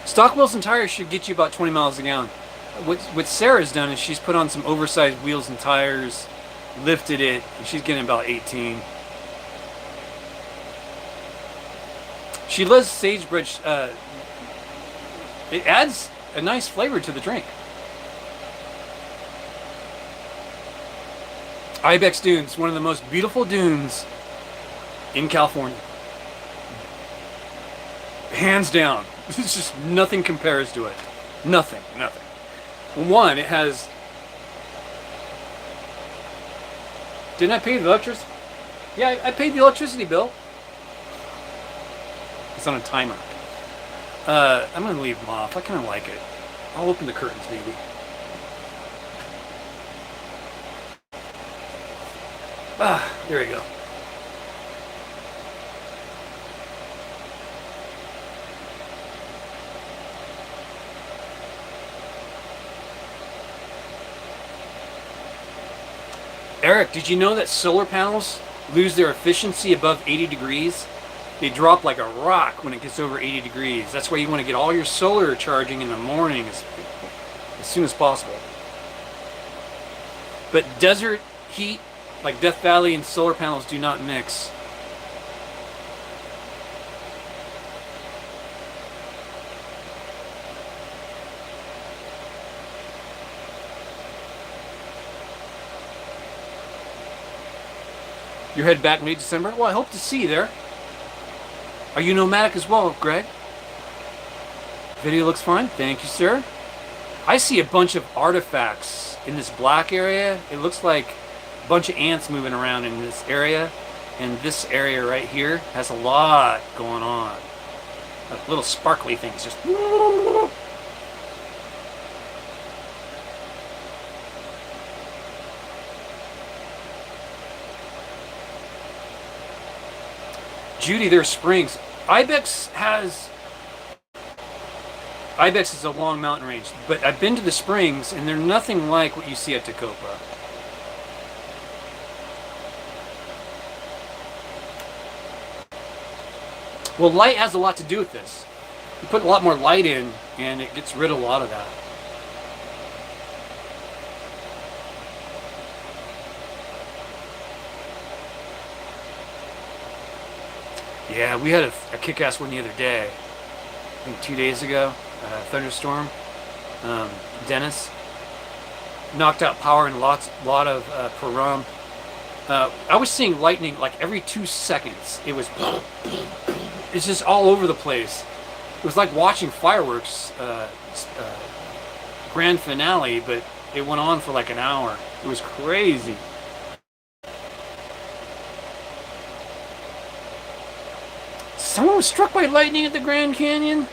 Stock wheels and tires should get you about 20 miles a gallon. What Sarah's done is she's put on some oversized wheels and tires, lifted it, and she's getting about 18. She loves sagebrush. It adds a nice flavor to the drink. Ibex Dunes, one of the most beautiful dunes in California. Hands down. It's just nothing compares to it. Nothing. One, it has... Didn't I pay the electricity? Yeah, I paid the electricity bill. It's on a timer. I'm going to leave them off. I kind of like it. I'll open the curtains, maybe. There we go. Eric, did you know that solar panels lose their efficiency above 80 degrees? They drop like a rock when it gets over 80 degrees. That's why you want to get all your solar charging in the morning as soon as possible. But desert heat, like Death Valley, and solar panels do not mix. You're headed back mid-December? Well, I hope to see you there. Are you nomadic as well, Greg? Video looks fine. Thank you, sir. I see a bunch of artifacts in this black area. It looks like a bunch of ants moving around in this area. And this area right here has a lot going on. Like little sparkly things just... Judy, there's springs. Ibex is a long mountain range, but I've been to the springs, and they're nothing like what you see at Tecopa. Well, light has a lot to do with this. You put a lot more light in, and it gets rid of a lot of that. Yeah, we had a kick-ass one the other day. I think 2 days ago. Thunderstorm. Dennis knocked out power in a lot of Pahrump. I was seeing lightning like every 2 seconds. It's just all over the place. It was like watching fireworks grand finale, but it went on for like an hour. It was crazy. Someone was struck by lightning at the Grand Canyon?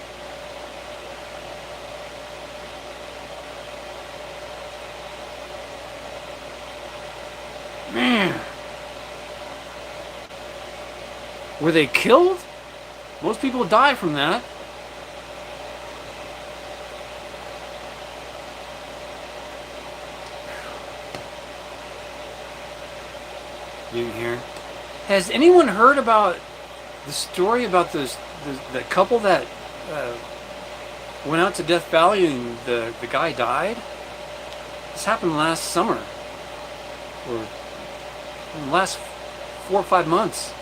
Man. Were they killed? Most people die from that. You didn't hear? Has anyone heard about the story about the couple that went out to Death Valley and the guy died? This happened last summer. Or in the last 4 or 5 months.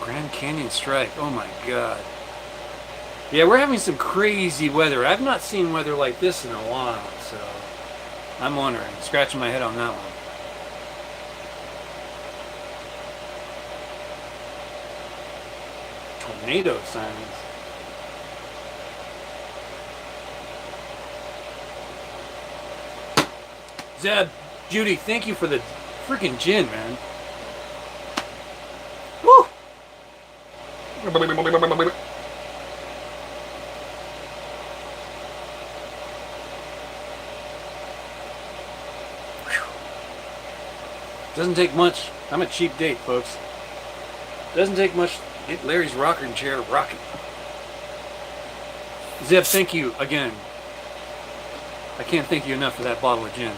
Grand Canyon strike. Oh my god. Yeah, we're having some crazy weather. I've not seen weather like this in a while, so I'm wondering. Scratching my head on that one. Tornado signs. Zeb, Judy, thank you for the freaking gin, man. Woo! Doesn't take much. I'm a cheap date, folks. Doesn't take much. Get Larry's rocking chair rocking. Zeb, thank you again. I can't thank you enough for that bottle of gin.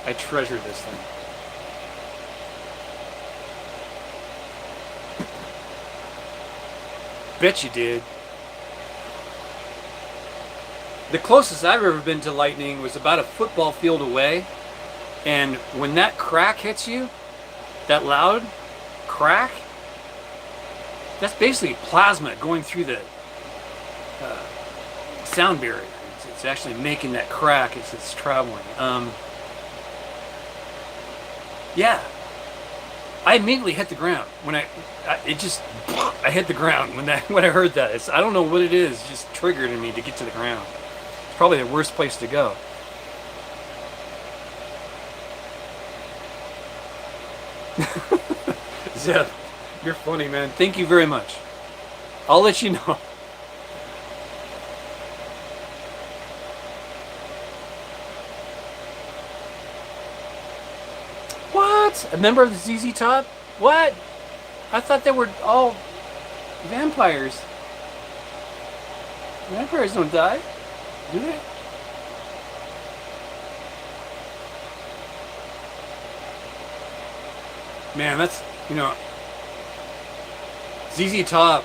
I treasure this thing. Bet you did. The closest I've ever been to lightning was about a football field away. And when that crack hits you, that loud crack, that's basically plasma going through the sound barrier. It's actually making that crack as it's traveling. Yeah. I immediately hit the ground when I hit the ground when I heard that. I don't know what it is. It just triggered in me to get to the ground. It's probably the worst place to go. Zeb, you're funny, man. Thank you very much. I'll let you know. What? A member of the ZZ Top? What? I thought they were all vampires. Vampires don't die, do they? Man, that's, ZZ Top,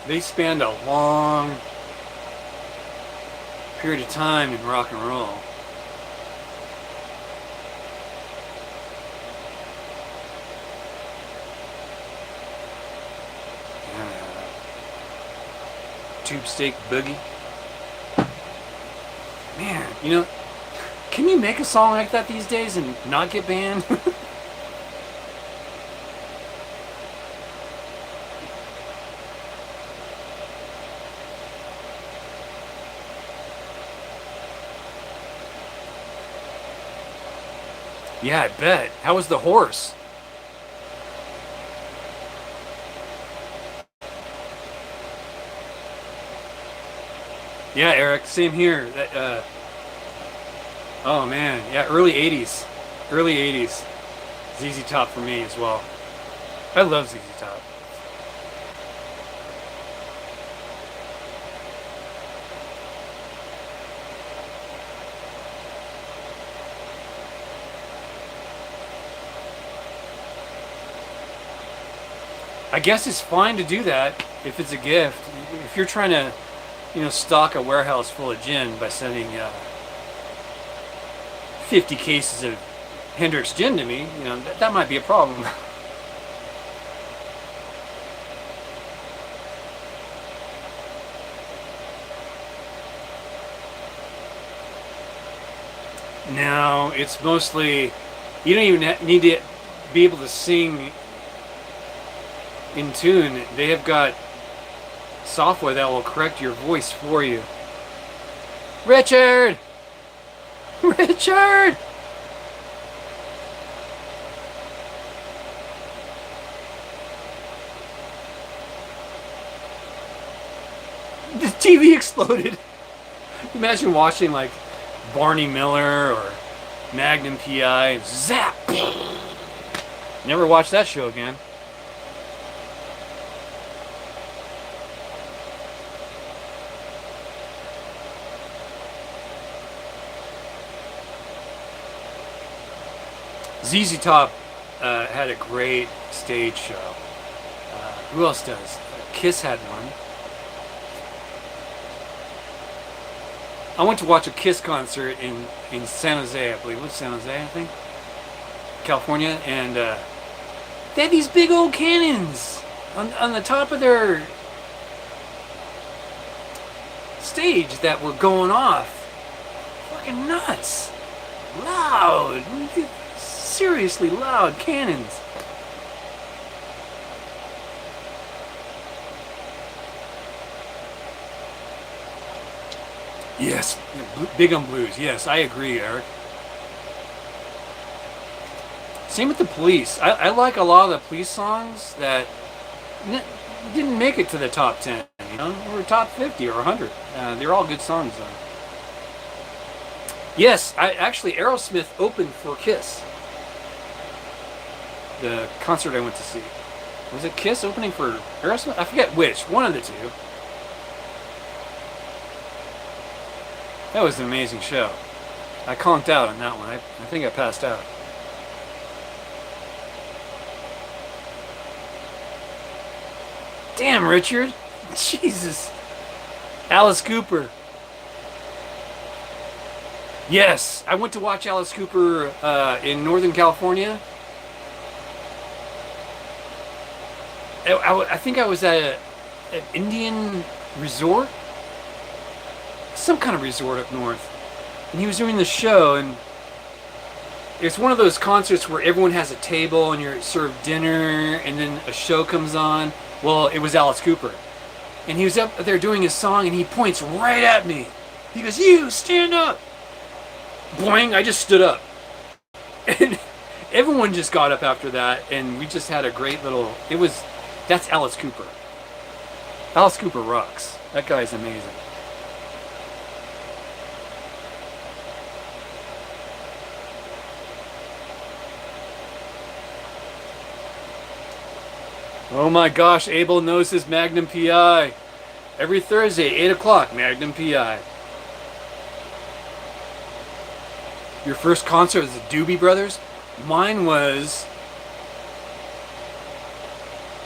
they spanned a long period of time in rock and roll. Tube Steak Boogie. Man, can you make a song like that these days and not get banned? Yeah, I bet. How was the horse? Yeah, Eric, same here. Oh man, yeah, early '80s, early '80s. ZZ Top for me as well. I love ZZ Top. I guess it's fine to do that if it's a gift. If you're trying to, stock a warehouse full of gin by sending 50 cases of Hendrix gin to me, that might be a problem. No, it's mostly you don't even need to be able to sing in tune. They have got software that will correct your voice for you. Richard! Richard! The TV exploded. Imagine watching like Barney Miller or Magnum PI. Zap! Never watch that show again. ZZ Top had a great stage show. Who else does? Kiss had one. I went to watch a Kiss concert in San Jose, I believe. What's San Jose, I think? California. And they had these big old cannons on the top of their stage that were going off. Fucking nuts. Loud. Seriously loud cannons. Yes, big on blues. Yes, I agree, Eric. Same with the Police. I like a lot of the Police songs that didn't make it to the top 10, or top 50 or 100. They're all good songs, though. Yes, actually, Aerosmith opened for Kiss. The concert I went to see. Was it Kiss opening for Aerosmith? I forget which. One of the two. That was an amazing show. I conked out on that one. I think I passed out. Damn, Richard. Jesus. Alice Cooper. Yes, I went to watch Alice Cooper in Northern California. I think I was at an Indian resort. Some kind of resort up north. And he was doing the show, and it's one of those concerts where everyone has a table and you're served dinner and then a show comes on. Well, it was Alice Cooper. And he was up there doing his song and he points right at me. He goes, "You, stand up!" Boing, I just stood up. And everyone just got up after that, and we just had a great little... That's Alice Cooper. Alice Cooper rocks. That guy's amazing. Oh my gosh, Abel knows his Magnum PI. Every Thursday, 8 o'clock, Magnum PI. Your first concert was the Doobie Brothers? Mine was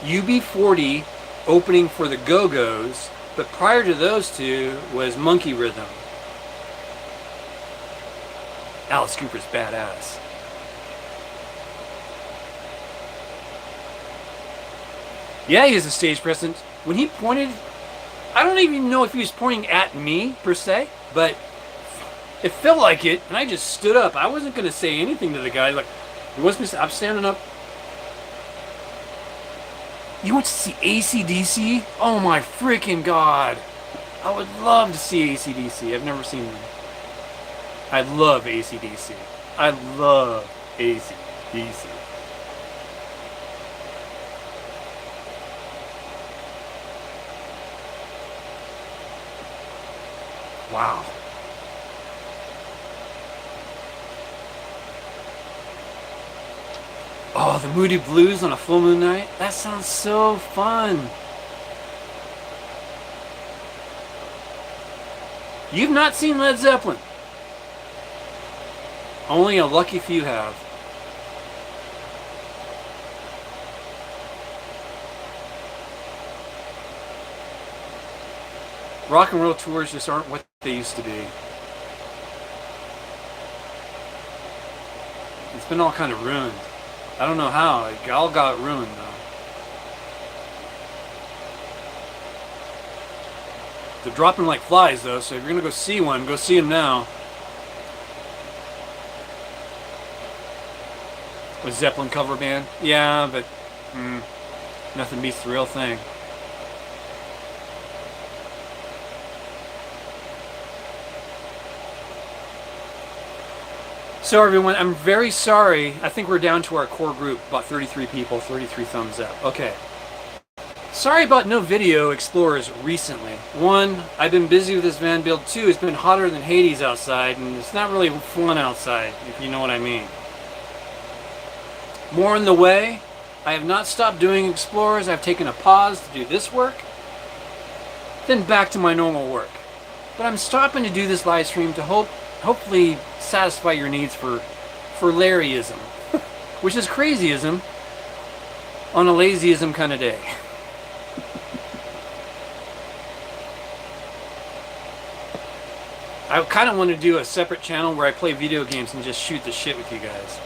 UB40 opening for the Go-Go's, but prior to those two was Monkey Rhythm. Alice Cooper's badass. Yeah, he has a stage presence. When he pointed, I don't even know if he was pointing at me, per se, but it felt like it, and I just stood up. I wasn't going to say anything to the guy. Like, he wants me to, I'm standing up. You want to see AC/DC? Oh my freaking God. I would love to see AC/DC. I've never seen them. I love AC/DC. I love Easy. Easy. Wow. Oh, the Moody Blues on a full moon night? That sounds so fun. You've not seen Led Zeppelin. Only a lucky few have. Rock and roll tours just aren't what they used to be. It's been all kind of ruined. I don't know how. It all got ruined though. They're dropping like flies though, so if you're gonna go see one, go see them now. A Zeppelin cover band? Yeah, but nothing beats the real thing. So everyone, I'm very sorry. I think we're down to our core group, about 33 people, 33 thumbs up. Okay. Sorry about no video explorers recently. One, I've been busy with this van build. Two, it's been hotter than Hades outside, and it's not really fun outside, if you know what I mean. More on the way. I have not stopped doing explorers. I've taken a pause to do this work, then back to my normal work. But I'm stopping to do this live stream to hopefully satisfy your needs for Larryism, which is crazyism on a lazyism kind of day. I kind of want to do a separate channel where I play video games and just shoot the shit with you guys.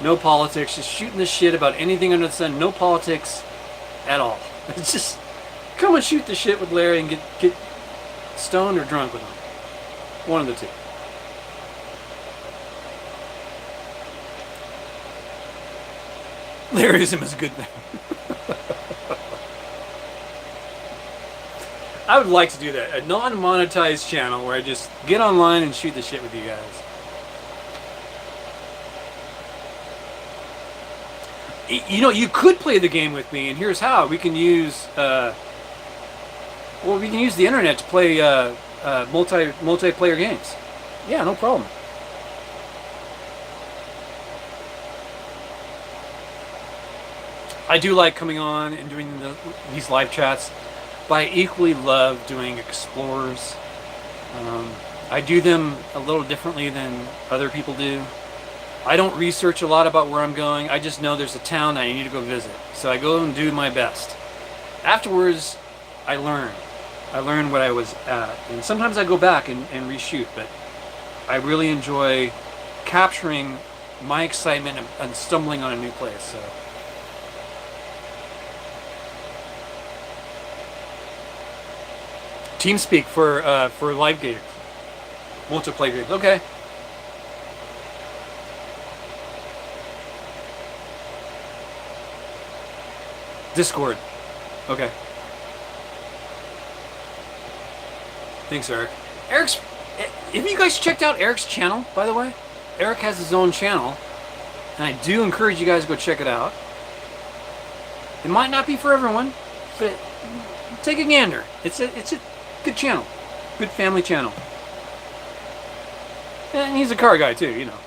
No politics, just shooting the shit about anything under the sun. No politics at all. It's just come and shoot the shit with Larry and get stoned or drunk with him. One of the two. Larryism is a good thing. I would like to do that. A non-monetized channel where I just get online and shoot the shit with you guys. You know, you could play the game with me, and here's how. We can use, we can use the internet to play multiplayer games. Yeah, no problem. I do like coming on and doing these live chats, but I equally love doing explorers. I do them a little differently than other people do. I don't research a lot about where I'm going. I just know there's a town that I need to go visit. So I go and do my best. Afterwards, I learn. I learn what I was at. And sometimes I go back and reshoot, but I really enjoy capturing my excitement and stumbling on a new place. So. TeamSpeak for live games. Multiplayer games. Okay. Discord. Okay. Thanks, Eric. Have you guys checked out Eric's channel, by the way? Eric has his own channel, and I do encourage you guys to go check it out. It might not be for everyone, but take a gander. It's a good channel. Good family channel. And he's a car guy too, you know.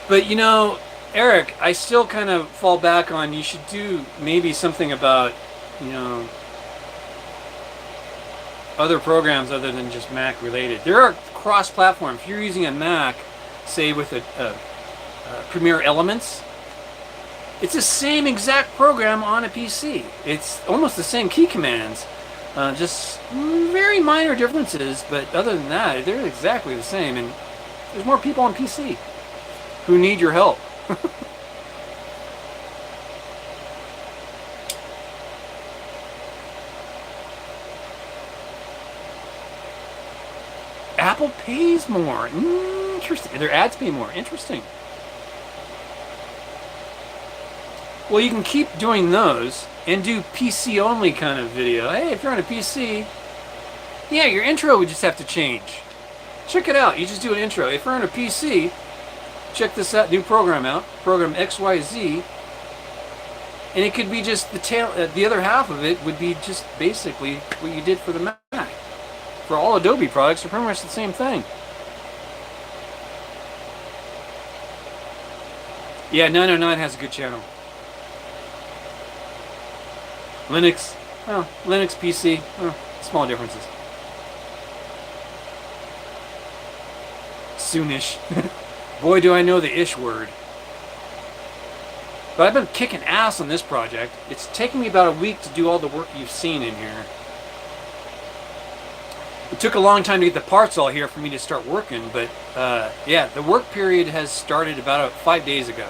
But you know, Eric, I still kind of fall back on you should do maybe something about, you know, other programs other than just Mac related. There are cross-platform. If you're using a Mac, say with a Premiere Elements, it's the same exact program on a PC. It's almost the same key commands, just very minor differences, but other than that, they're exactly the same. And there's more people on PC who need your help. Apple pays more. Interesting. Their ads pay more. Interesting. Well, you can keep doing those and do PC only kind of video. Hey, if you're on a PC, yeah, your intro would just have to change. Check it out. You just do an intro. If you're on a PC, check this out, new program out, program XYZ, and it could be just the other half of it would be just basically what you did for the Mac. For all Adobe products, they're pretty much the same thing. Yeah, 909 has a good channel. Linux, well, Linux PC, well, small differences. Soonish. Boy, do I know the ish word. But I've been kicking ass on this project. It's taken me about a week to do all the work you've seen in here. It took a long time to get the parts all here for me to start working, but yeah, the work period has started about 5 days ago.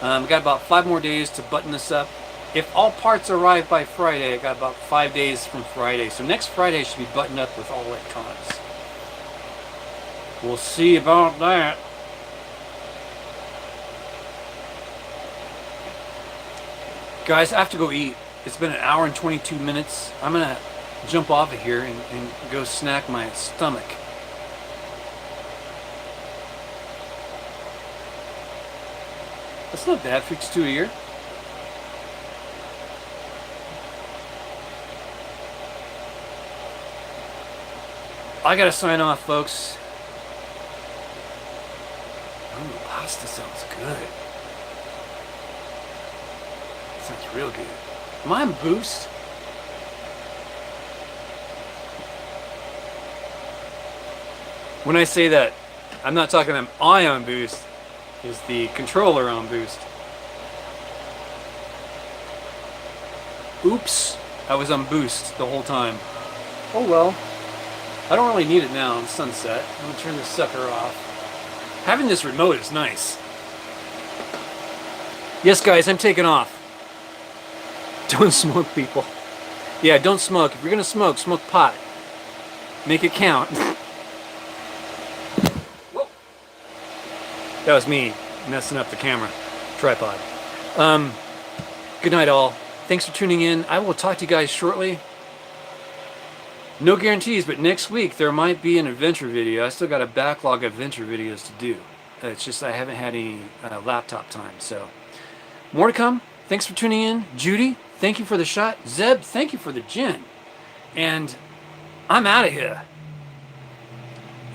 Got about 5 more days to button this up. If all parts arrive by Friday, I got about 5 days from Friday. So next Friday should be buttoned up with all electronics. We'll see about that. Guys, I have to go eat. It's been 1 hour and 22 minutes. I'm gonna jump off of here and go snack my stomach. That's not bad, 52 a year. I gotta sign off, folks. Oh, pasta sounds good. Sounds real good. Am I on Boost? When I say that, I'm not talking about I on Boost. Is the controller on Boost. Oops, I was on Boost the whole time. Oh well. I don't really need it now on sunset. I'm gonna turn this sucker off. Having this remote is nice. Yes, guys, I'm taking off. Don't smoke, people. Yeah, don't smoke. If you're gonna smoke, smoke pot. Make it count. Whoa. That was me messing up the camera tripod. Good night, all. Thanks for tuning in. I will talk to you guys shortly. No guarantees, but next week there might be an adventure video. I still got a backlog of adventure videos to do. It's just I haven't had any laptop time, so more to come. Thanks for tuning in. Judy, thank you for the shot. Zeb, thank you for the gin. And I'm out of here.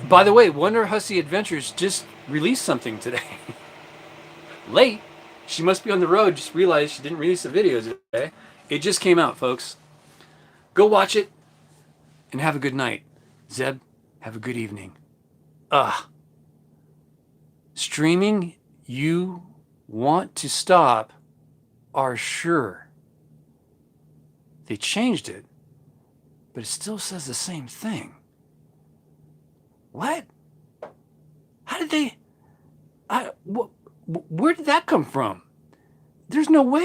By the way, Wonder Hussy Adventures just released something today. Late. She must be on the road. Just realized she didn't release a video today. It just came out, folks. Go watch it and have a good night. Zeb, have a good evening. Streaming you want to stop are sure. They changed it, but it still says the same thing. What? How did they... where did that come from? There's no way.